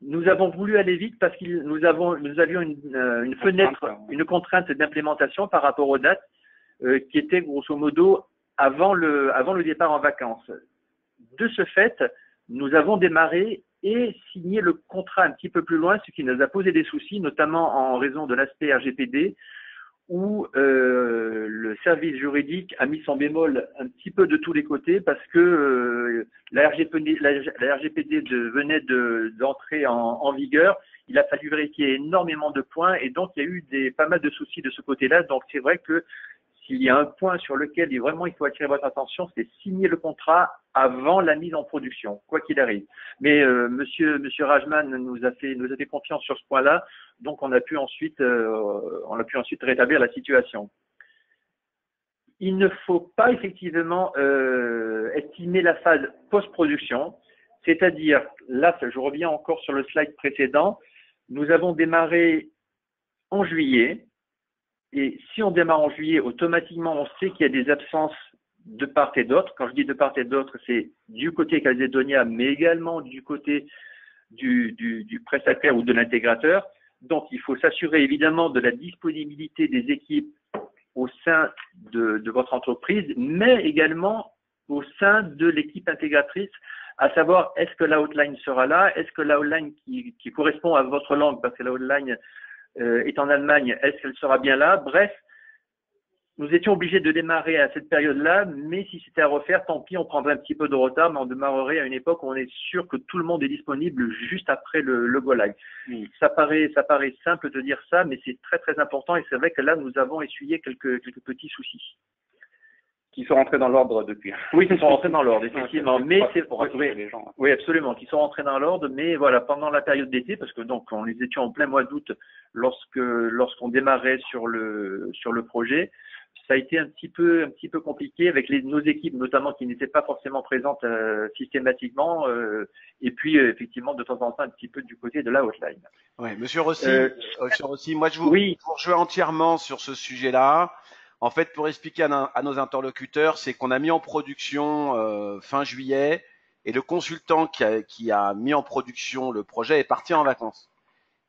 Nous avons voulu aller vite parce que nous avions une fenêtre, une contrainte d'implémentation par rapport aux dates qui était grosso modo avant le départ en vacances. De ce fait, nous avons démarré et signé le contrat un petit peu plus loin, ce qui nous a posé des soucis, notamment en raison de l'aspect RGPD, où le service juridique a mis son bémol un petit peu de tous les côtés parce que la RGPD venait d'entrer en vigueur. Il a fallu vérifier énormément de points et donc il y a eu pas mal de soucis de ce côté-là. Donc c'est vrai que s'il y a un point sur lequel vraiment il faut attirer votre attention, c'est signer le contrat avant la mise en production, quoi qu'il arrive. Mais Monsieur Rajman nous a fait confiance sur ce point-là, donc on a pu ensuite rétablir la situation. Il ne faut pas effectivement estimer la phase post-production, c'est-à-dire là, je reviens encore sur le slide précédent, nous avons démarré en juillet. Et si on démarre en juillet, automatiquement, on sait qu'il y a des absences de part et d'autre. Quand je dis de part et d'autre, c'est du côté Calzedonia, mais également du côté du prestataire ou de l'intégrateur. Donc, il faut s'assurer évidemment de la disponibilité des équipes au sein de votre entreprise, mais également au sein de l'équipe intégratrice, à savoir est-ce que la hotline sera là, est-ce que la hotline qui correspond à votre langue, parce que la hotline est en Allemagne, est-ce qu'elle sera bien là? Bref, nous étions obligés de démarrer à cette période-là, mais si c'était à refaire, tant pis, on prendrait un petit peu de retard, mais on démarrerait à une époque où on est sûr que tout le monde est disponible juste après le Go Live. Ça paraît simple de dire ça, mais c'est très très important et c'est vrai que là, nous avons essuyé quelques petits soucis. Qui sont rentrés dans l'ordre depuis. Oui, qui sont rentrés dans l'ordre, effectivement. Mais c'est pour rassurer les gens. Oui, absolument, qui sont rentrés dans l'ordre. Mais voilà, pendant la période d'été, parce que donc on les étions en plein mois d'août lorsqu'on démarrait sur le projet, ça a été un petit peu compliqué avec nos équipes, notamment qui n'étaient pas forcément présentes systématiquement, et puis effectivement de temps en temps un petit peu du côté de la hotline. Oui, Monsieur Rossi, moi je vous rejoins entièrement sur ce sujet-là. En fait, pour expliquer à nos interlocuteurs, c'est qu'on a mis en production fin juillet et le consultant qui a mis en production le projet est parti en vacances.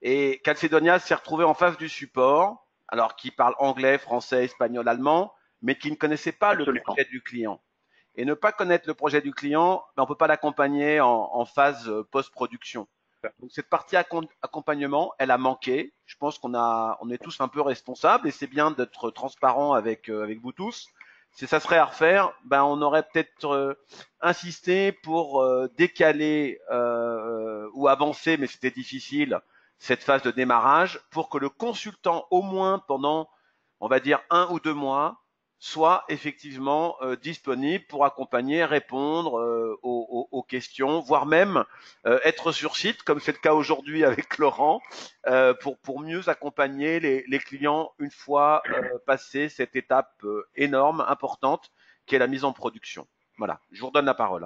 Et Calcedonia s'est retrouvé en face du support, alors qu'il parle anglais, français, espagnol, allemand, mais qui ne connaissait pas le projet du client. Et ne pas connaître le projet du client, on ne peut pas l'accompagner en phase post-production. Donc cette partie accompagnement, elle a manqué. Je pense on est tous un peu responsables et c'est bien d'être transparent avec vous tous. Si ça serait à refaire, on aurait peut-être insisté pour décaler ou avancer, mais c'était difficile, cette phase de démarrage pour que le consultant, au moins pendant, on va dire 1 ou 2 mois, soit effectivement disponible pour accompagner, répondre aux questions, voire même être sur site, comme c'est le cas aujourd'hui avec Laurent, pour mieux accompagner les clients une fois passé cette étape énorme, importante, qui est la mise en production. Voilà, je vous redonne la parole.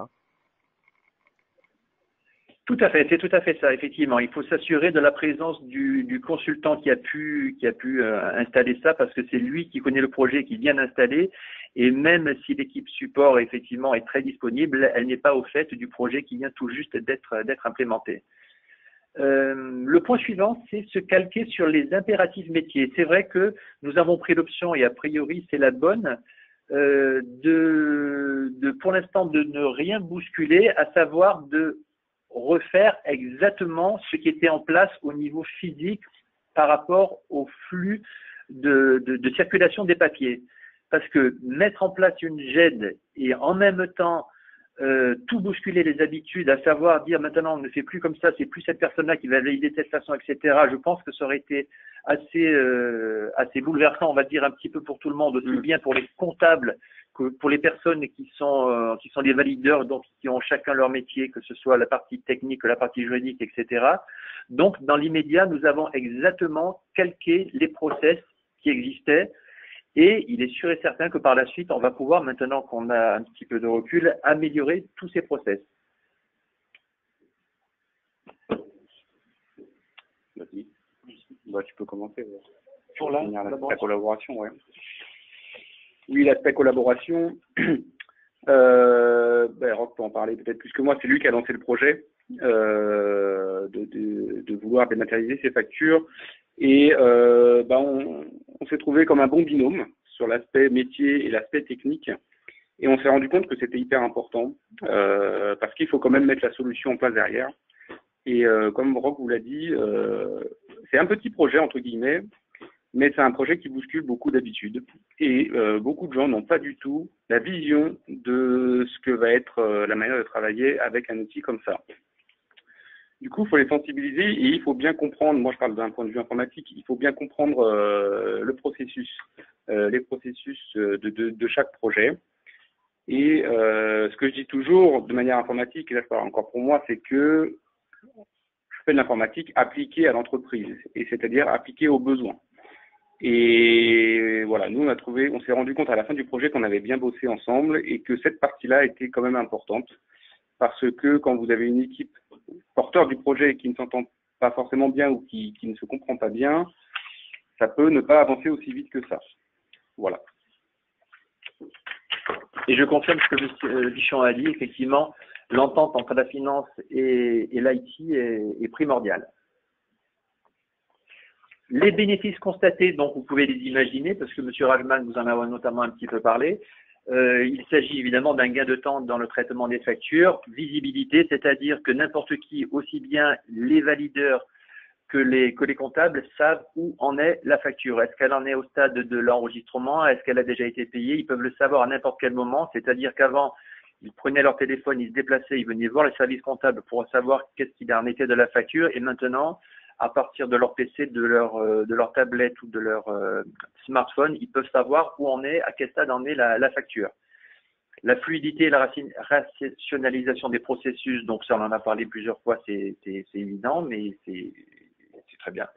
Tout à fait, c'est tout à fait ça, effectivement. Il faut s'assurer de la présence du consultant qui a pu installer ça, parce que c'est lui qui connaît le projet, qui vient d'installer. Et même si l'équipe support, effectivement, est très disponible, elle n'est pas au fait du projet qui vient tout juste d'être implémenté. Le point suivant, c'est se calquer sur les impératifs métiers. C'est vrai que nous avons pris l'option, et a priori c'est la bonne, pour l'instant de ne rien bousculer, à savoir de refaire exactement ce qui était en place au niveau physique par rapport au flux de circulation des papiers. Parce que mettre en place une GED et en même temps tout bousculer les habitudes, à savoir dire maintenant on ne fait plus comme ça, c'est plus cette personne-là qui va valider de cette façon, etc. Je pense que ça aurait été assez bouleversant, on va dire un petit peu pour tout le monde, aussi bien pour les comptables que pour les personnes qui sont les valideurs, donc qui ont chacun leur métier, que ce soit la partie technique, la partie juridique, etc. Donc dans l'immédiat, nous avons exactement calqué les process qui existaient. Et il est sûr et certain que par la suite, on va pouvoir, maintenant qu'on a un petit peu de recul, améliorer tous ces process. Vas-y. Tu peux commencer. Pour la collaboration, ouais. Oui, l'aspect collaboration. Roch peut en parler peut-être plus que moi. C'est lui qui a lancé le projet de vouloir dématérialiser ses factures. Et on s'est trouvé comme un bon binôme sur l'aspect métier et l'aspect technique. Et on s'est rendu compte que c'était hyper important parce qu'il faut quand même mettre la solution en place derrière. Et comme Roch vous l'a dit, c'est un petit projet, entre guillemets, mais c'est un projet qui bouscule beaucoup d'habitudes. Et beaucoup de gens n'ont pas du tout la vision de ce que va être la manière de travailler avec un outil comme ça. Du coup, il faut les sensibiliser et il faut bien comprendre, moi je parle d'un point de vue informatique, il faut bien comprendre le processus, les processus de chaque projet. Et ce que je dis toujours de manière informatique, et là je parle encore pour moi, c'est que je fais de l'informatique appliquée à l'entreprise, et c'est-à-dire appliquée aux besoins. Et voilà, nous on s'est rendu compte à la fin du projet qu'on avait bien bossé ensemble et que cette partie-là était quand même importante. Parce que quand vous avez une équipe porteur du projet qui ne s'entend pas forcément bien ou qui ne se comprend pas bien, ça peut ne pas avancer aussi vite que ça. Voilà. Et je confirme ce que M. Bichon a dit, effectivement, l'entente entre la finance et l'IT est primordiale. Les bénéfices constatés, donc vous pouvez les imaginer, parce que M. Rajman vous en a notamment un petit peu parlé. Il s'agit évidemment d'un gain de temps dans le traitement des factures, visibilité, c'est-à-dire que n'importe qui, aussi bien les valideurs que les comptables, savent où en est la facture. Est-ce qu'elle en est au stade de l'enregistrement? Est-ce qu'elle a déjà été payée? Ils peuvent le savoir à n'importe quel moment, c'est-à-dire qu'avant, ils prenaient leur téléphone, ils se déplaçaient, ils venaient voir le service comptable pour savoir qu'est-ce qu'il en était de la facture, et maintenant, à partir de leur PC, de leur tablette ou de leur smartphone, ils peuvent savoir où en est, à quel stade en est la facture. La fluidité et la rationalisation des processus, donc ça on en a parlé plusieurs fois, c'est évident, mais c'est très bien.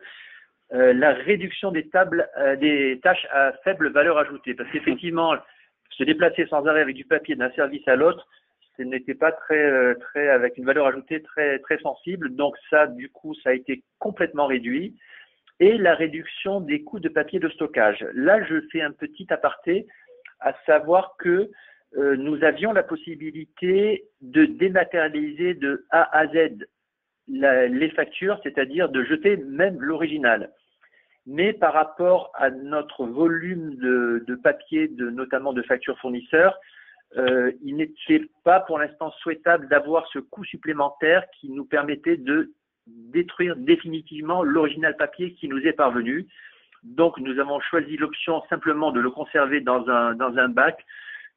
La réduction des tâches à faible valeur ajoutée, parce qu'effectivement, se déplacer sans arrêt avec du papier d'un service à l'autre, ce n'était pas très avec une valeur ajoutée très sensible. Donc ça, du coup, ça a été complètement réduit. Et la réduction des coûts de papier de stockage. Là, je fais un petit aparté, à savoir que nous avions la possibilité de dématérialiser de A à Z les factures, c'est-à-dire de jeter même l'original. Mais par rapport à notre volume de papier, notamment de factures fournisseurs, il n'était pas pour l'instant souhaitable d'avoir ce coût supplémentaire qui nous permettait de détruire définitivement l'original papier qui nous est parvenu. Donc nous avons choisi l'option simplement de le conserver dans un bac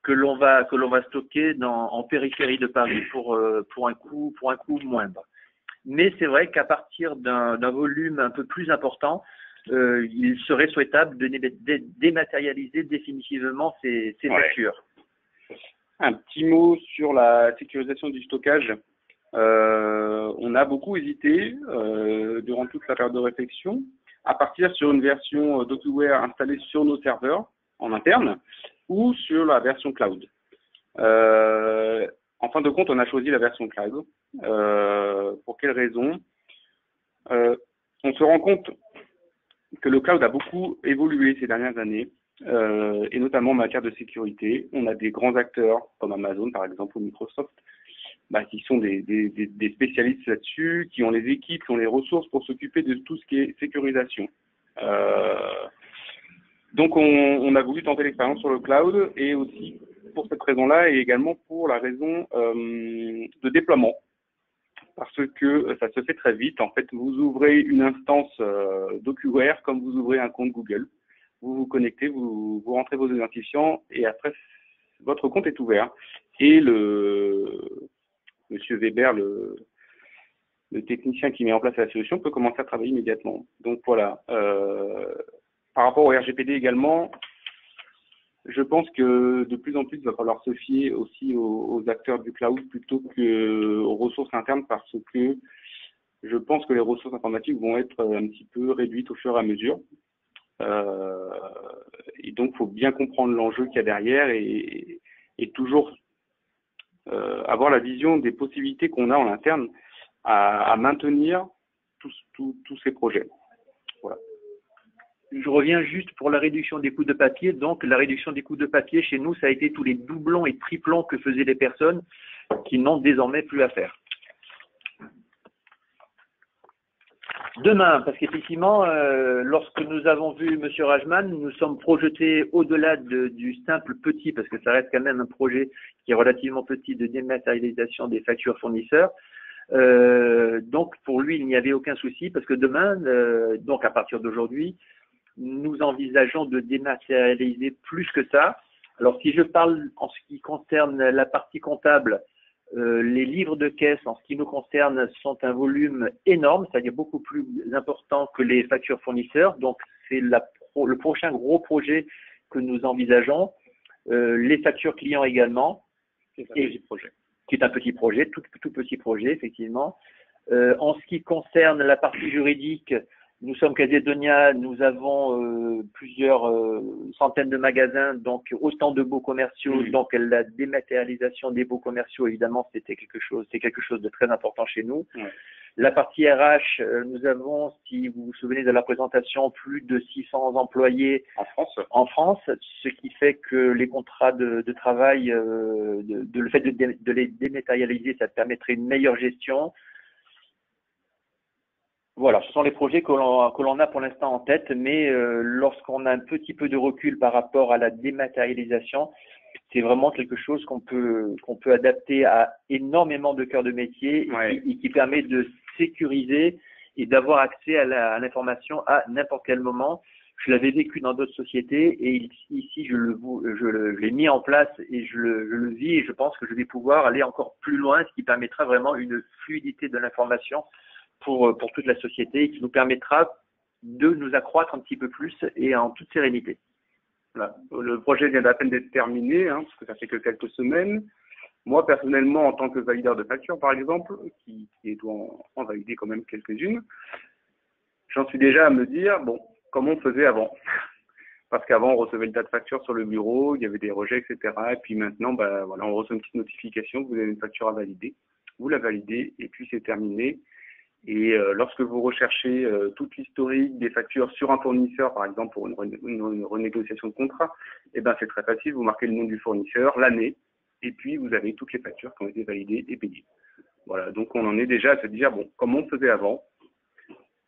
que l'on va stocker en périphérie de Paris pour un coût moindre. Mais c'est vrai qu'à partir d'un volume un peu plus important, il serait souhaitable de dématérialiser définitivement ces factures. Un petit mot sur la sécurisation du stockage. On a beaucoup hésité durant toute la période de réflexion à partir sur une version DocuWare installée sur nos serveurs en interne ou sur la version cloud. En fin de compte, on a choisi la version cloud. Pour quelle raison? On se rend compte que le cloud a beaucoup évolué ces dernières années, et notamment en matière de sécurité. On a des grands acteurs comme Amazon, par exemple, ou Microsoft, qui sont des spécialistes là-dessus, qui ont les équipes, qui ont les ressources pour s'occuper de tout ce qui est sécurisation. Donc, on a voulu tenter l'expérience sur le cloud, et aussi pour cette raison-là, et également pour la raison de déploiement. Parce que ça se fait très vite. En fait, vous ouvrez une instance DocuWare comme vous ouvrez un compte Google. Vous vous connectez, vous rentrez vos identifiants et après, votre compte est ouvert. Et Monsieur Weber, le technicien qui met en place la solution, peut commencer à travailler immédiatement. Donc voilà. Par rapport au RGPD également, je pense que de plus en plus, il va falloir se fier aussi aux acteurs du cloud plutôt qu'aux ressources internes, parce que je pense que les ressources informatiques vont être un petit peu réduites au fur et à mesure. Et donc, il faut bien comprendre l'enjeu qu'il y a derrière et toujours avoir la vision des possibilités qu'on a en interne à maintenir tous ces projets. Voilà. Je reviens juste pour la réduction des coûts de papier. Donc, la réduction des coûts de papier chez nous, ça a été tous les doublons et triplons que faisaient les personnes qui n'ont désormais plus à faire. Demain, parce qu'effectivement, lorsque nous avons vu M. Rajman, nous sommes projetés au-delà du simple petit, parce que ça reste quand même un projet qui est relativement petit de dématérialisation des factures fournisseurs. Donc, pour lui, il n'y avait aucun souci, parce que demain, donc à partir d'aujourd'hui, nous envisageons de dématérialiser plus que ça. Alors, si je parle en ce qui concerne la partie comptable, les livres de caisse, en ce qui nous concerne, sont un volume énorme, c'est-à-dire beaucoup plus important que les factures fournisseurs. Donc, c'est le prochain gros projet que nous envisageons. Les factures clients également. C'est un petit projet. Qui est un petit projet, tout petit projet, effectivement. En ce qui concerne la partie juridique, nous sommes Calzedonia, nous avons plusieurs centaines de magasins, donc autant de baux commerciaux. Donc la dématérialisation des baux commerciaux, évidemment, c'est quelque chose de très important chez nous. Ouais. La partie RH, nous avons, si vous vous souvenez de la présentation, plus de 600 employés en France, ce qui fait que les contrats de travail, le fait de les dématérialiser, ça permettrait une meilleure gestion. Voilà, ce sont les projets que l'on a pour l'instant en tête, mais lorsqu'on a un petit peu de recul par rapport à la dématérialisation, c'est vraiment quelque chose qu'on peut adapter à énormément de cœurs de métier Ouais. et qui permet de sécuriser et d'avoir accès à l'information à n'importe quel moment. Je l'avais vécu dans d'autres sociétés et ici je l'ai mis en place et je le vis et je pense que je vais pouvoir aller encore plus loin, ce qui permettra vraiment une fluidité de l'information pour toute la société et qui nous permettra de nous accroître un petit peu plus et en toute sérénité. Voilà. Le projet vient d'à peine d'être terminé, hein, parce que ça fait que quelques semaines. Moi, personnellement, en tant que valideur de factures, par exemple, qui doit en valider quand même quelques-unes, j'en suis déjà à me dire, bon, comment on faisait avant? Parce qu'avant, on recevait le tas de factures sur le bureau, il y avait des rejets, etc. Et puis maintenant, bah, voilà, on reçoit une petite notification, vous avez une facture à valider. Vous la validez et puis c'est terminé. Et lorsque vous recherchez toute l'historique des factures sur un fournisseur, par exemple pour une renégociation de contrat, eh ben c'est très facile, vous marquez le nom du fournisseur, l'année, et puis vous avez toutes les factures qui ont été validées et payées. Voilà, donc on en est déjà à se dire, bon, comment on faisait avant?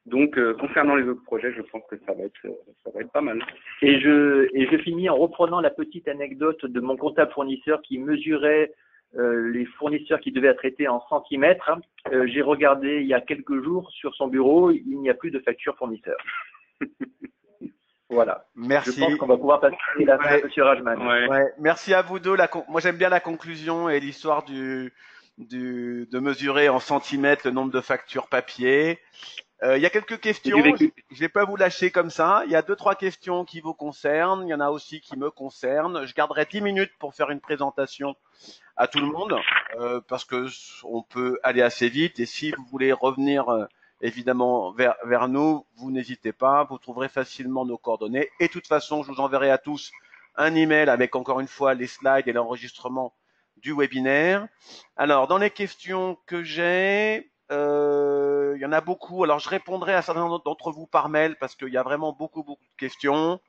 Donc concernant les autres projets, je pense que ça va être pas mal. Et je finis en reprenant la petite anecdote de mon comptable fournisseur qui mesurait les fournisseurs qui devaient être traités en centimètres. J'ai regardé il y a quelques jours sur son bureau, il n'y a plus de facture fournisseur. Voilà. Merci. Je pense qu'on va pouvoir passer la main à M. Rajman. Ouais. Ouais, merci à vous deux. Moi, j'aime bien la conclusion et l'histoire de mesurer en centimètres le nombre de factures papier. Il y a quelques questions. Je vais pas vous lâcher comme ça. Il y a 2-3 questions qui vous concernent. Il y en a aussi qui me concernent. Je garderai 10 minutes pour faire une présentation à tout le monde parce que on peut aller assez vite. Et si vous voulez revenir évidemment vers nous, vous n'hésitez pas. Vous trouverez facilement nos coordonnées. Et de toute façon, je vous enverrai à tous un email avec encore une fois les slides et l'enregistrement du webinaire. Alors, dans les questions que j'ai, il y en a beaucoup. Alors, je répondrai à certains d'entre vous par mail parce qu'il y a vraiment beaucoup de questions.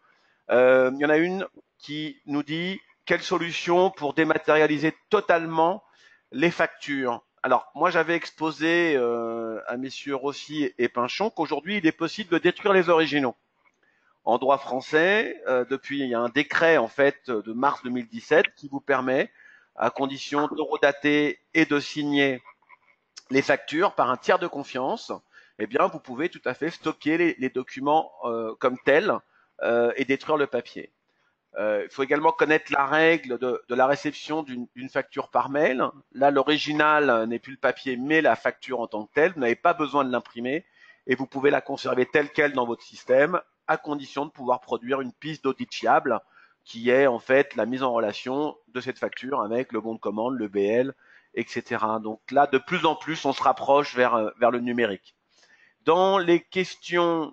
Il y en a une qui nous dit quelle solution pour dématérialiser totalement les factures. Alors, moi, j'avais exposé à messieurs Rossi et Pinchon qu'aujourd'hui, il est possible de détruire les originaux. En droit français, depuis, il y a un décret en fait de mars 2017 qui vous permet, à condition d'horodater et de signer les factures par un tiers de confiance, eh bien, vous pouvez tout à fait stocker les documents comme tels et détruire le papier. Il faut également connaître la règle de la réception d'une facture par mail. Là, l'original n'est plus le papier, mais la facture en tant que telle. Vous n'avez pas besoin de l'imprimer et vous pouvez la conserver telle qu'elle dans votre système, à condition de pouvoir produire une piste d'audit fiable qui est en fait la mise en relation de cette facture avec le bon de commande, le BL, etc. Donc là, de plus en plus, on se rapproche vers le numérique. Dans les questions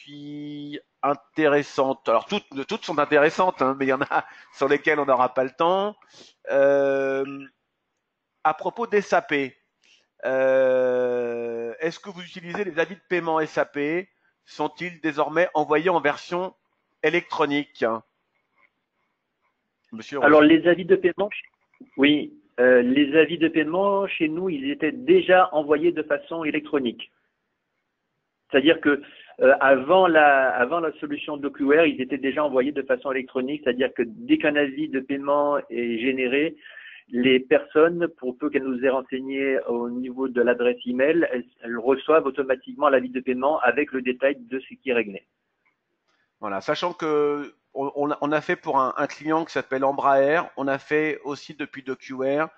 qui intéressantes, alors toutes sont intéressantes, hein, mais il y en a sur lesquelles on n'aura pas le temps. À propos des SAP, est-ce que vous utilisez les avis de paiement SAP? Sont-ils désormais envoyés en version électronique? Monsieur Alors, les avis de paiement, oui, les avis de paiement, chez nous, ils étaient déjà envoyés de façon électronique. C'est-à-dire que avant la solution DocuWare, ils étaient déjà envoyés de façon électronique, c'est-à-dire que dès qu'un avis de paiement est généré, les personnes, pour peu qu'elles nous aient renseigné au niveau de l'adresse email, elles reçoivent automatiquement l'avis de paiement avec le détail de ce qui est réglé. Voilà, sachant que on a fait pour un client qui s'appelle Embraer, on a fait aussi depuis DocuWare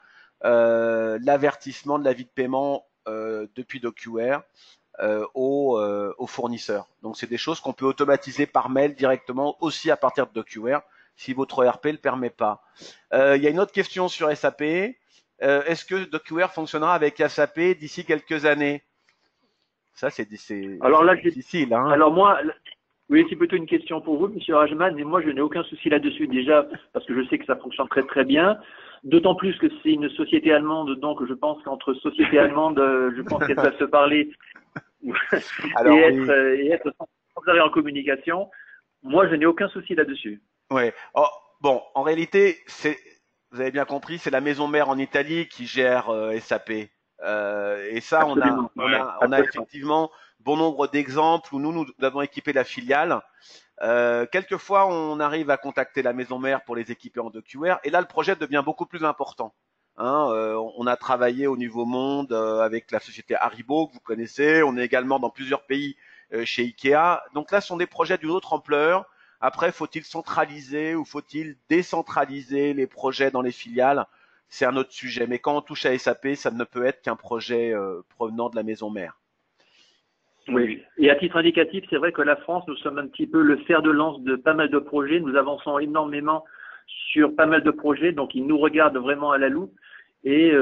l'avertissement de l'avis de paiement depuis DocuWare aux fournisseurs. Donc c'est des choses qu'on peut automatiser par mail directement aussi à partir de DocuWare si votre ERP le permet pas. Il y a une autre question sur SAP. Est-ce que DocuWare fonctionnera avec SAP d'ici quelques années? Ça c'est alors là, difficile. Hein. Alors moi, oui, c'est plutôt une question pour vous, Monsieur Rajman, mais moi je n'ai aucun souci là-dessus déjà parce que je sais que ça fonctionne très très bien. D'autant plus que c'est une société allemande, donc je pense qu'entre sociétés allemandes, je pense qu'elles doivent se parler Alors, et être sans arrêt en communication. Moi, je n'ai aucun souci là-dessus. Ouais. Oh, bon, en réalité, vous avez bien compris, c'est la maison mère en Italie qui gère SAP. Et ça, Absolument. on a effectivement bon nombre d'exemples où nous avons équipé la filiale. Quelquefois, on arrive à contacter la maison mère pour les équiper en DocuWare, et là, le projet devient beaucoup plus important. Hein, on a travaillé au niveau monde avec la société Haribo que vous connaissez. On est également dans plusieurs pays chez Ikea. Donc là, ce sont des projets d'une autre ampleur. Après, faut-il centraliser ou faut-il décentraliser les projets dans les filiales? C'est un autre sujet. Mais quand on touche à SAP, ça ne peut être qu'un projet provenant de la maison mère. Oui. Et à titre indicatif, c'est vrai que la France, nous sommes un petit peu le fer de lance de pas mal de projets. Nous avançons énormément sur pas mal de projets, donc ils nous regardent vraiment à la loupe. Et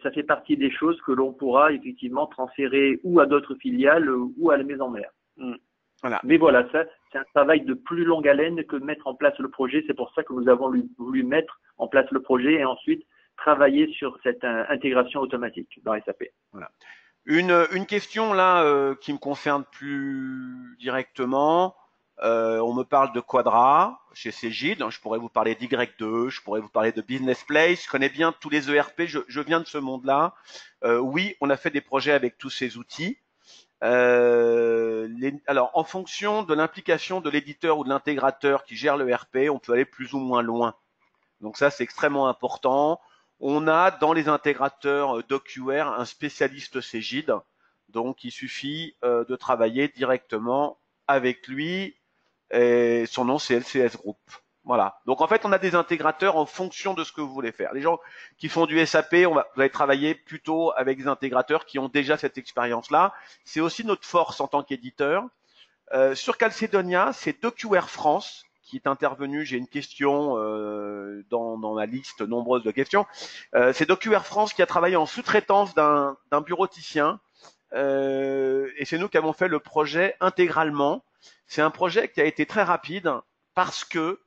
ça fait partie des choses que l'on pourra effectivement transférer ou à d'autres filiales ou à la maison mère. Voilà. Mais voilà, ça, c'est un travail de plus longue haleine que de mettre en place le projet. C'est pour ça que nous avons voulu mettre en place le projet et ensuite travailler sur cette intégration automatique dans SAP. Voilà. Une question là qui me concerne plus directement. On me parle de Quadra chez Cegid. Je pourrais vous parler d'Y2, je pourrais vous parler de Business Place. Je connais bien tous les ERP. Je viens de ce monde-là. Oui, on a fait des projets avec tous ces outils. Alors, en fonction de l'implication de l'éditeur ou de l'intégrateur qui gère le ERP, on peut aller plus ou moins loin. Donc ça, c'est extrêmement important. On a dans les intégrateurs DocuWare un spécialiste Cegid, donc il suffit de travailler directement avec lui. Et son nom, c'est LCS Group. Voilà. Donc en fait, on a des intégrateurs en fonction de ce que vous voulez faire. Les gens qui font du SAP, vous allez travailler plutôt avec des intégrateurs qui ont déjà cette expérience-là. C'est aussi notre force en tant qu'éditeur. Sur Calcedonia, c'est DocuWare France qui est intervenu. J'ai une question dans ma liste nombreuse de questions. C'est DocuWare France qui a travaillé en sous-traitance d'un bureauticien. Et c'est nous qui avons fait le projet intégralement. C'est un projet qui a été très rapide parce que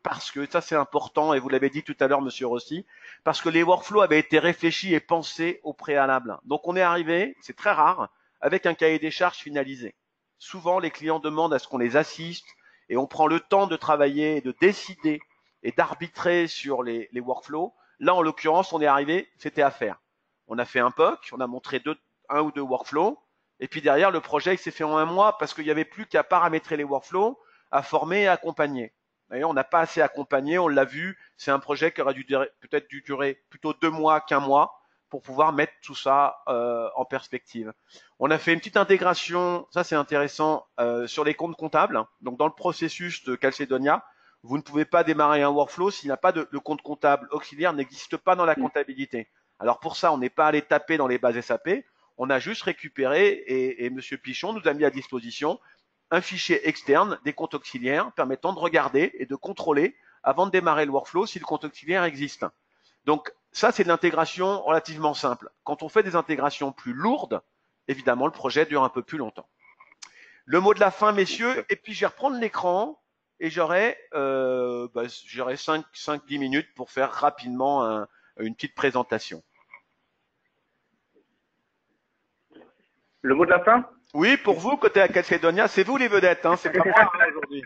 ça c'est important et vous l'avez dit tout à l'heure, Monsieur Rossi, parce que les workflows avaient été réfléchis et pensés au préalable. Donc on est arrivé, c'est très rare, avec un cahier des charges finalisé. Souvent les clients demandent à ce qu'on les assiste et on prend le temps de travailler et de décider et d'arbitrer sur les workflows. Là en l'occurrence, on est arrivé, c'était à faire. On a fait un POC, on a montré un ou deux workflows. Et puis derrière, le projet il s'est fait en un mois parce qu'il n'y avait plus qu'à paramétrer les workflows, à former et à accompagner. D'ailleurs, on n'a pas assez accompagné, on l'a vu, c'est un projet qui aurait peut-être dû durer plutôt 2 mois qu'un mois pour pouvoir mettre tout ça en perspective. On a fait une petite intégration, ça c'est intéressant, sur les comptes comptables. Donc dans le processus de Calcedonia, vous ne pouvez pas démarrer un workflow s'il n'y a pas le compte comptable auxiliaire n'existe pas dans la comptabilité. Alors pour ça, on n'est pas allé taper dans les bases SAP. On a juste récupéré et Monsieur Pichon nous a mis à disposition un fichier externe des comptes auxiliaires permettant de regarder et de contrôler avant de démarrer le workflow si le compte auxiliaire existe. Donc ça, c'est de l'intégration relativement simple. Quand on fait des intégrations plus lourdes, évidemment, le projet dure un peu plus longtemps. Le mot de la fin, messieurs, et puis je vais reprendre l'écran et j'aurai 5-10 minutes pour faire rapidement une petite présentation. Le mot de la fin? Oui, pour vous, côté à Calcedonia, c'est vous les vedettes, hein, c'est pas moi aujourd'hui.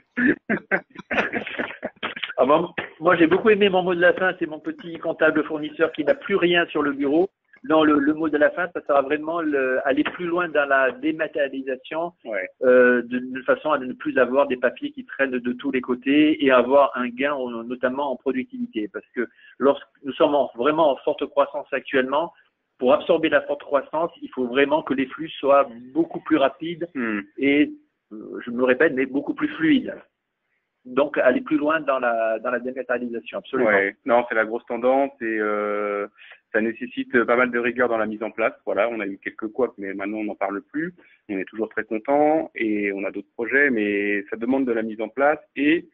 Ah bon, moi, j'ai beaucoup aimé mon mot de la fin, c'est mon petit comptable fournisseur qui n'a plus rien sur le bureau. Non, le mot de la fin, ça sera vraiment aller plus loin dans la dématérialisation, de façon à ne plus avoir des papiers qui traînent de tous les côtés et avoir un gain, notamment en productivité. Parce que lorsque nous sommes vraiment en forte croissance actuellement, pour absorber la forte croissance, il faut vraiment que les flux soient beaucoup plus rapides et, je me répète, mais beaucoup plus fluides. Donc, aller plus loin dans la dématérialisation, absolument. Ouais, non, c'est la grosse tendance et ça nécessite pas mal de rigueur dans la mise en place. Voilà, on a eu quelques couacs, mais maintenant on n'en parle plus. On est toujours très content et on a d'autres projets, mais ça demande de la mise en place et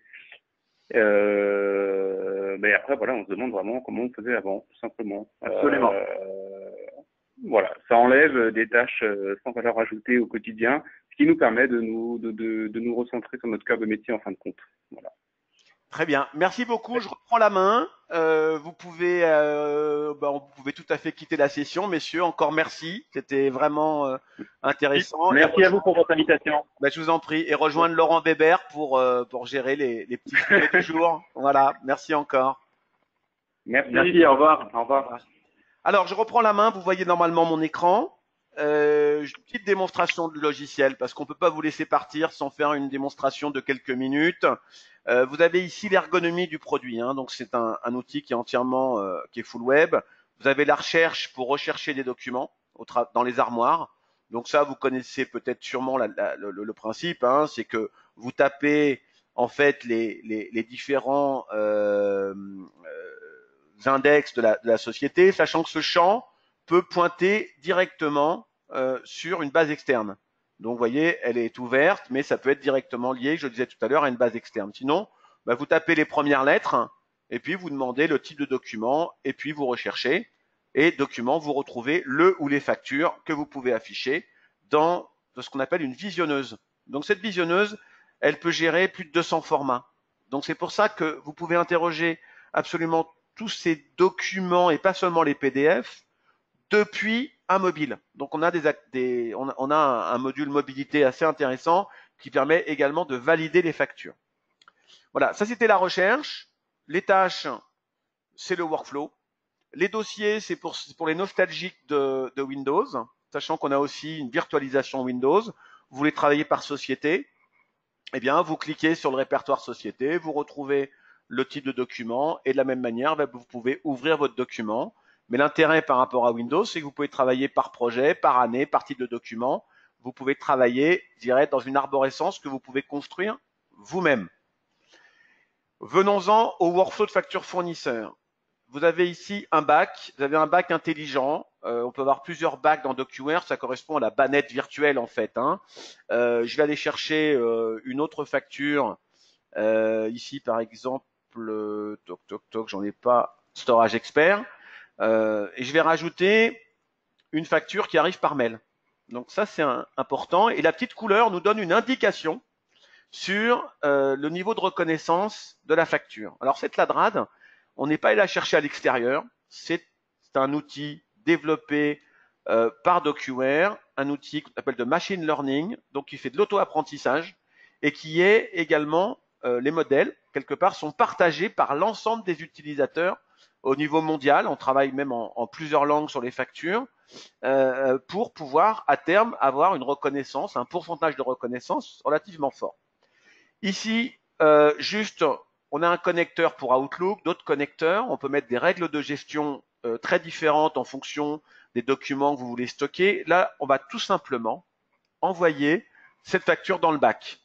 mais après, voilà, on se demande vraiment comment on faisait avant, tout simplement. Absolument. Voilà, ça enlève des tâches sans valeur ajoutée au quotidien, ce qui nous permet de nous recentrer sur notre cœur de métier en fin de compte. Voilà. Très bien, merci beaucoup. Je reprends la main. Vous pouvez tout à fait quitter la session, messieurs. Encore merci, c'était vraiment intéressant. Merci à vous pour votre invitation. Je vous en prie, et rejoindre Laurent Weber pour gérer les petits sujets du jour. Voilà, merci encore. Merci, au revoir. Au revoir. Alors, je reprends la main. Vous voyez normalement mon écran. une petite démonstration de logiciel parce qu'on peut pas vous laisser partir sans faire une démonstration de quelques minutes. Vous avez ici l'ergonomie du produit, hein, donc c'est un outil qui est entièrement qui est full web. Vous avez la recherche pour rechercher des documents dans les armoires. Donc ça, vous connaissez peut-être sûrement le principe, hein, c'est que vous tapez en fait les différents index de la société, sachant que ce champ peut pointer directement sur une base externe. Donc, vous voyez, elle est ouverte, mais ça peut être directement lié, je le disais tout à l'heure, à une base externe. Sinon, bah, vous tapez les premières lettres, et puis vous demandez le type de document, et puis vous recherchez. Et document, vous retrouvez le ou les factures que vous pouvez afficher dans ce qu'on appelle une visionneuse. Donc, cette visionneuse, elle peut gérer plus de 200 formats. Donc, c'est pour ça que vous pouvez interroger absolument tous ces documents, et pas seulement les PDF, depuis un mobile. Donc on a on a un module mobilité assez intéressant qui permet également de valider les factures. Voilà, ça c'était la recherche. Les tâches, c'est le workflow. Les dossiers, c'est pour les nostalgiques de Windows, sachant qu'on a aussi une virtualisation Windows. Vous voulez travailler par société, eh bien vous cliquez sur le répertoire société, vous retrouvez le type de document et de la même manière, vous pouvez ouvrir votre document. Mais l'intérêt par rapport à Windows, c'est que vous pouvez travailler par projet, par année, par type de document. Vous pouvez travailler, je dirais, dans une arborescence que vous pouvez construire vous-même. Venons-en au workflow de facture fournisseur. Vous avez ici un bac, vous avez un bac intelligent. On peut avoir plusieurs bacs dans DocuWare, ça correspond à la bannette virtuelle en fait. Hein. Je vais aller chercher une autre facture. Ici par exemple, j'en ai pas, Storage Expert. Et je vais rajouter une facture qui arrive par mail. Donc ça, c'est important. Et la petite couleur nous donne une indication sur le niveau de reconnaissance de la facture. Alors cette ladrade, on n'est pas allé la chercher à l'extérieur. C'est un outil développé par DocuWare, un outil qu'on appelle de machine learning, donc qui fait de l'auto-apprentissage et qui est également, les modèles, quelque part, sont partagés par l'ensemble des utilisateurs au niveau mondial. On travaille même en plusieurs langues sur les factures pour pouvoir à terme avoir une reconnaissance, un pourcentage de reconnaissance relativement fort. Ici, juste, on a un connecteur pour Outlook, d'autres connecteurs. On peut mettre des règles de gestion très différentes en fonction des documents que vous voulez stocker. Là, on va tout simplement envoyer cette facture dans le bac.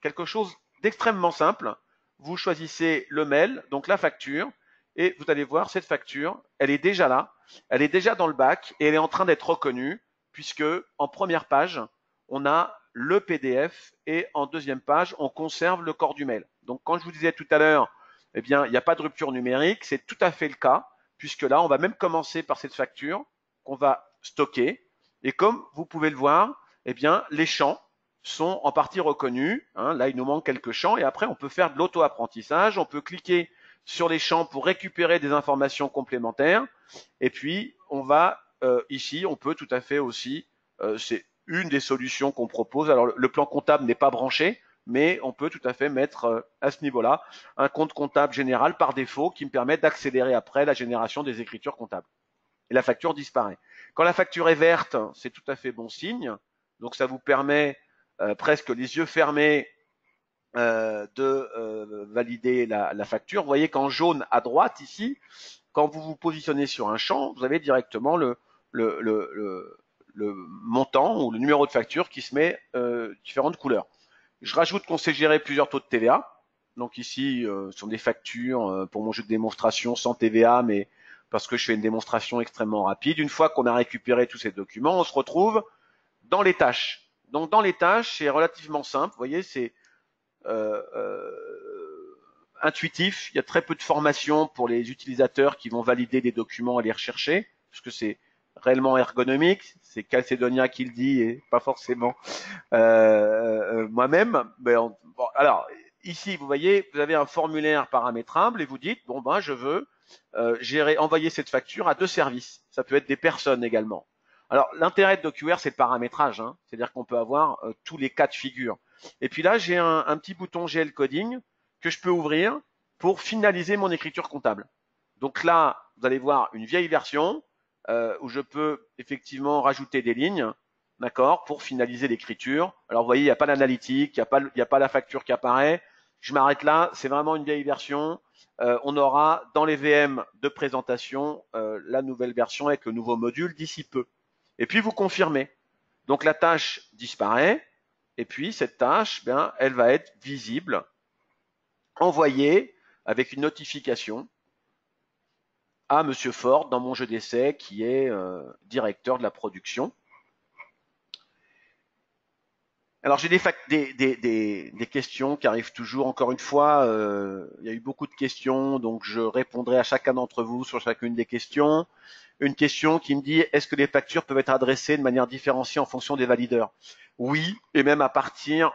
Quelque chose d'extrêmement simple. Vous choisissez le mail, donc la facture, et vous allez voir cette facture, elle est déjà là, elle est déjà dans le bac et elle est en train d'être reconnue puisque en première page, on a le PDF et en deuxième page, on conserve le corps du mail. Donc quand je vous disais tout à l'heure, eh bien, il n'y a pas de rupture numérique, c'est tout à fait le cas puisque là, on va même commencer par cette facture qu'on va stocker et comme vous pouvez le voir, eh bien, les champs sont en partie reconnus. Hein, là, il nous manque quelques champs et après, on peut faire de l'auto-apprentissage, on peut cliquer sur les champs pour récupérer des informations complémentaires. Et puis, on va ici, on peut tout à fait aussi, c'est une des solutions qu'on propose. Alors, le plan comptable n'est pas branché, mais on peut tout à fait mettre à ce niveau-là un compte comptable général par défaut qui me permet d'accélérer après la génération des écritures comptables. Et la facture disparaît. Quand la facture est verte, c'est tout à fait bon signe. Donc, ça vous permet presque les yeux fermés de valider la facture. Vous voyez qu'en jaune à droite ici, quand vous vous positionnez sur un champ, vous avez directement le montant ou le numéro de facture qui se met différentes couleurs. Je rajoute qu'on sait gérer plusieurs taux de TVA. Donc ici, ce sont des factures pour mon jeu de démonstration sans TVA, mais parce que je fais une démonstration extrêmement rapide. Une fois qu'on a récupéré tous ces documents, on se retrouve dans les tâches. Donc dans les tâches, c'est relativement simple. Vous voyez, c'est intuitif. Il y a très peu de formation pour les utilisateurs qui vont valider des documents et les rechercher, parce que c'est réellement ergonomique. C'est Calcedonia qui le dit et pas forcément moi-même. Bon, alors ici, vous voyez, vous avez un formulaire paramétrable et vous dites bon ben je veux envoyer cette facture à 2 services. Ça peut être des personnes également. Alors l'intérêt de DocuWare, c'est le paramétrage, hein. C'est-à-dire qu'on peut avoir tous les cas de figure. Et puis là, j'ai un petit bouton GL Coding que je peux ouvrir pour finaliser mon écriture comptable. Donc là, vous allez voir une vieille version. où je peux effectivement rajouter des lignes, d'accord, pour finaliser l'écriture. Alors vous voyez, il n'y a pas l'analytique, il n'y a pas la facture qui apparaît. Je m'arrête là, c'est vraiment une vieille version. On aura dans les VM de présentation la nouvelle version avec le nouveau module d'ici peu. Et puis vous confirmez. Donc la tâche disparaît, et puis cette tâche, bien, elle va être visible, envoyée avec une notification à Monsieur Ford dans mon jeu d'essai qui est directeur de la production. Alors j'ai des questions qui arrivent toujours. Encore une fois, il y a eu beaucoup de questions, donc je répondrai à chacun d'entre vous sur chacune des questions. Une question qui me dit, est-ce que les factures peuvent être adressées de manière différenciée en fonction des valideurs? Oui, et même à partir,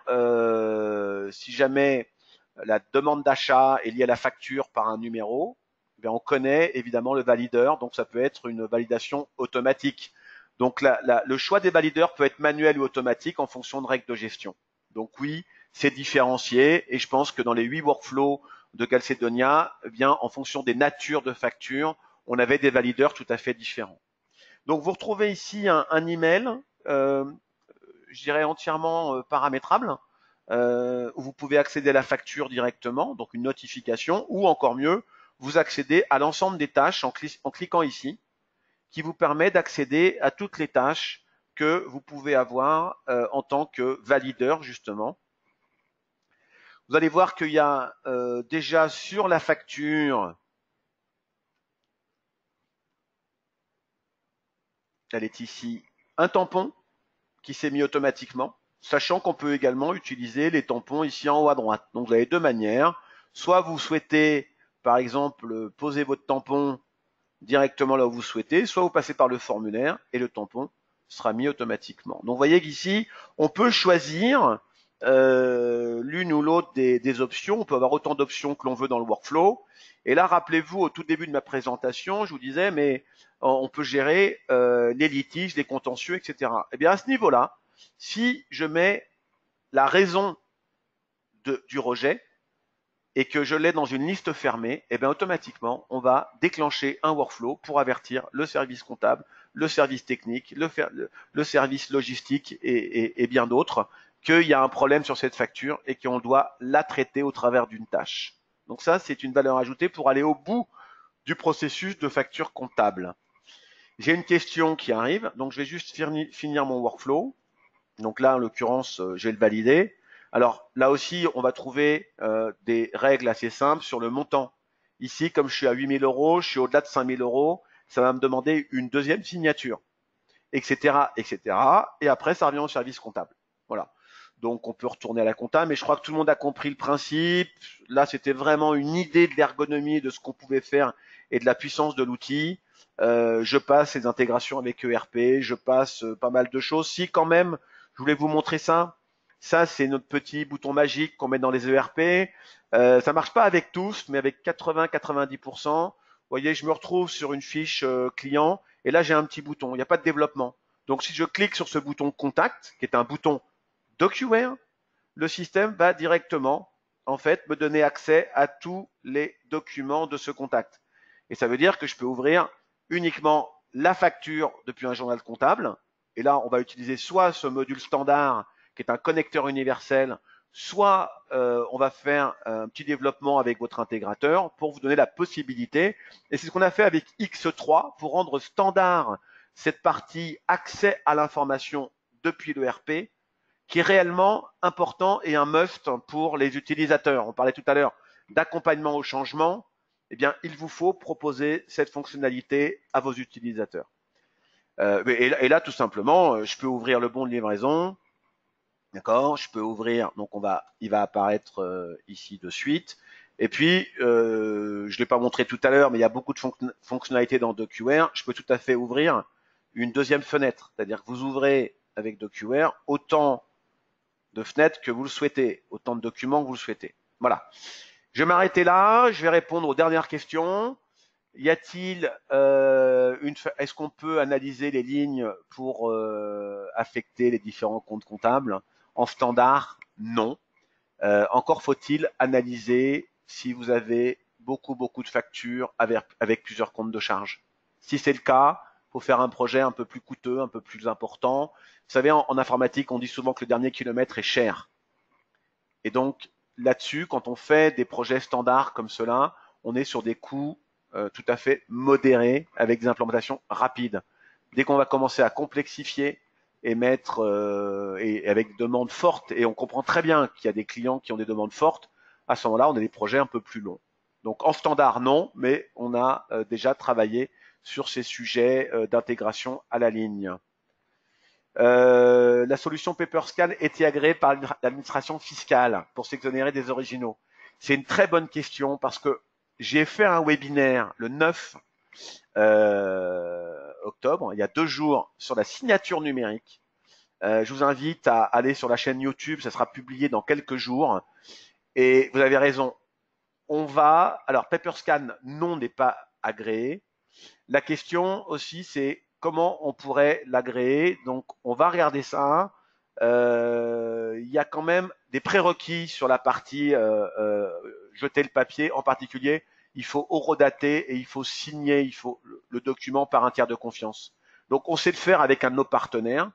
si jamais la demande d'achat est liée à la facture par un numéro, bien on connaît évidemment le valideur, donc ça peut être une validation automatique. Donc le choix des valideurs peut être manuel ou automatique en fonction de règles de gestion. Donc oui, c'est différencié et je pense que dans les 8 workflows de Calcedonia, eh bien en fonction des natures de factures, on avait des valideurs tout à fait différents. Donc vous retrouvez ici un email, je dirais entièrement paramétrable, où vous pouvez accéder à la facture directement, donc une notification, ou encore mieux, vous accédez à l'ensemble des tâches en cliquant ici, qui vous permet d'accéder à toutes les tâches que vous pouvez avoir en tant que valideur, justement. Vous allez voir qu'il y a déjà sur la facture, elle est ici, un tampon qui s'est mis automatiquement, sachant qu'on peut également utiliser les tampons ici en haut à droite. Donc vous avez deux manières. Soit vous souhaitez, par exemple, poser votre tampon directement là où vous souhaitez, soit vous passez par le formulaire et le tampon sera mis automatiquement. Donc vous voyez qu'ici, on peut choisir l'une ou l'autre des options. On peut avoir autant d'options que l'on veut dans le workflow. Et là, rappelez-vous, au tout début de ma présentation, je vous disais, mais on peut gérer les litiges, les contentieux, etc. Eh bien, à ce niveau-là, si je mets la raison du rejet et que je l'ai dans une liste fermée, eh bien, automatiquement, on va déclencher un workflow pour avertir le service comptable, le service technique, le service logistique et bien d'autres qu'il y a un problème sur cette facture et qu'on doit la traiter au travers d'une tâche. Donc ça, c'est une valeur ajoutée pour aller au bout du processus de facture comptable. J'ai une question qui arrive, donc je vais juste finir mon workflow. Donc là, en l'occurrence, je vais le valider. Alors là aussi, on va trouver des règles assez simples sur le montant. Ici, comme je suis à 8 000 euros, je suis au-delà de 5 000 euros, ça va me demander une deuxième signature, etc., etc. Et après, ça revient au service comptable. Voilà. Donc, on peut retourner à la compta, mais je crois que tout le monde a compris le principe. Là, c'était vraiment une idée de l'ergonomie, de ce qu'on pouvait faire et de la puissance de l'outil. Je passe les intégrations avec ERP, je passe pas mal de choses. Si quand même, je voulais vous montrer ça. Ça, c'est notre petit bouton magique qu'on met dans les ERP. Ça marche pas avec tous, mais avec 80-90%. Vous voyez, je me retrouve sur une fiche client et là, j'ai un petit bouton. Il n'y a pas de développement. Donc, si je clique sur ce bouton contact, qui est un bouton DocuWare, le système va directement, en fait, me donner accès à tous les documents de ce contact. Et ça veut dire que je peux ouvrir uniquement la facture depuis un journal comptable. Et là, on va utiliser soit ce module standard, qui est un connecteur universel, soit on va faire un petit développement avec votre intégrateur pour vous donner la possibilité. Et c'est ce qu'on a fait avec X3 pour rendre standard cette partie accès à l'information depuis l'ERP, qui est réellement important et un must pour les utilisateurs. On parlait tout à l'heure d'accompagnement au changement. Eh bien, il vous faut proposer cette fonctionnalité à vos utilisateurs. Et là, tout simplement, je peux ouvrir le bon de livraison. D'accord, je peux ouvrir, donc il va apparaître ici de suite. Et puis, je ne l'ai pas montré tout à l'heure, mais il y a beaucoup de fonctionnalités dans DocuWare. Je peux tout à fait ouvrir une deuxième fenêtre, c'est-à-dire que vous ouvrez avec DocuWare autant de fenêtres que vous le souhaitez, autant de documents que vous le souhaitez. Voilà. Je vais m'arrêter là. Je vais répondre aux dernières questions. Y a-t-il est-ce qu'on peut analyser les lignes pour affecter les différents comptes comptables? En standard, non. Encore faut-il analyser si vous avez beaucoup de factures avec plusieurs comptes de charge. Si c'est le cas, faut faire un projet un peu plus coûteux, un peu plus important. Vous savez, en informatique, on dit souvent que le dernier kilomètre est cher. Et donc, là-dessus, quand on fait des projets standards comme cela, on est sur des coûts tout à fait modérés avec des implémentations rapides. Dès qu'on va commencer à complexifier et mettre et avec des demandes fortes, et on comprend très bien qu'il y a des clients qui ont des demandes fortes, à ce moment-là, on a des projets un peu plus longs. Donc en standard, non, mais on a déjà travaillé sur ces sujets d'intégration à la ligne. La solution Paperscan était agréée par l'administration fiscale pour s'exonérer des originaux. C'est une très bonne question parce que j'ai fait un webinaire le 9 octobre, il y a 2 jours, sur la signature numérique. Je vous invite à aller sur la chaîne YouTube, ça sera publié dans quelques jours. Et vous avez raison, alors Paperscan, non, n'est pas agréé. La question aussi, c'est comment on pourrait l'agréer. Donc, on va regarder ça. Il y a quand même des prérequis sur la partie jeter le papier. En particulier, il faut horodater et il faut signer, il faut le document par un tiers de confiance. Donc, on sait le faire avec un de nos partenaires.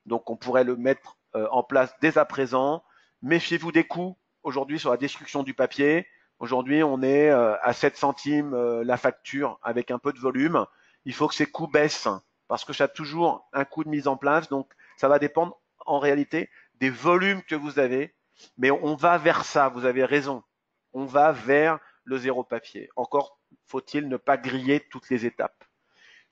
Donc, on pourrait le mettre en place dès à présent. Méfiez-vous des coûts aujourd'hui sur la destruction du papier. Aujourd'hui, on est à 7 centimes la facture avec un peu de volume. Il faut que ces coûts baissent parce que ça a toujours un coût de mise en place. Donc, ça va dépendre en réalité des volumes que vous avez. Mais on va vers ça, vous avez raison. On va vers le zéro papier. Encore faut-il ne pas griller toutes les étapes.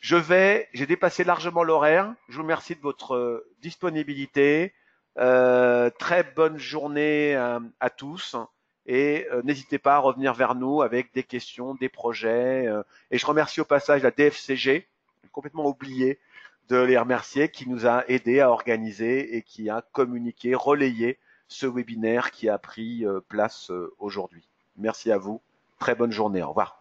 J'ai dépassé largement l'horaire. Je vous remercie de votre disponibilité. Très bonne journée à tous. Et n'hésitez pas à revenir vers nous avec des questions, des projets. Et je remercie au passage la DFCG, complètement oublié de les remercier, qui nous a aidé à organiser et qui a communiqué, relayé ce webinaire qui a pris place aujourd'hui. Merci à vous. Très bonne journée. Au revoir.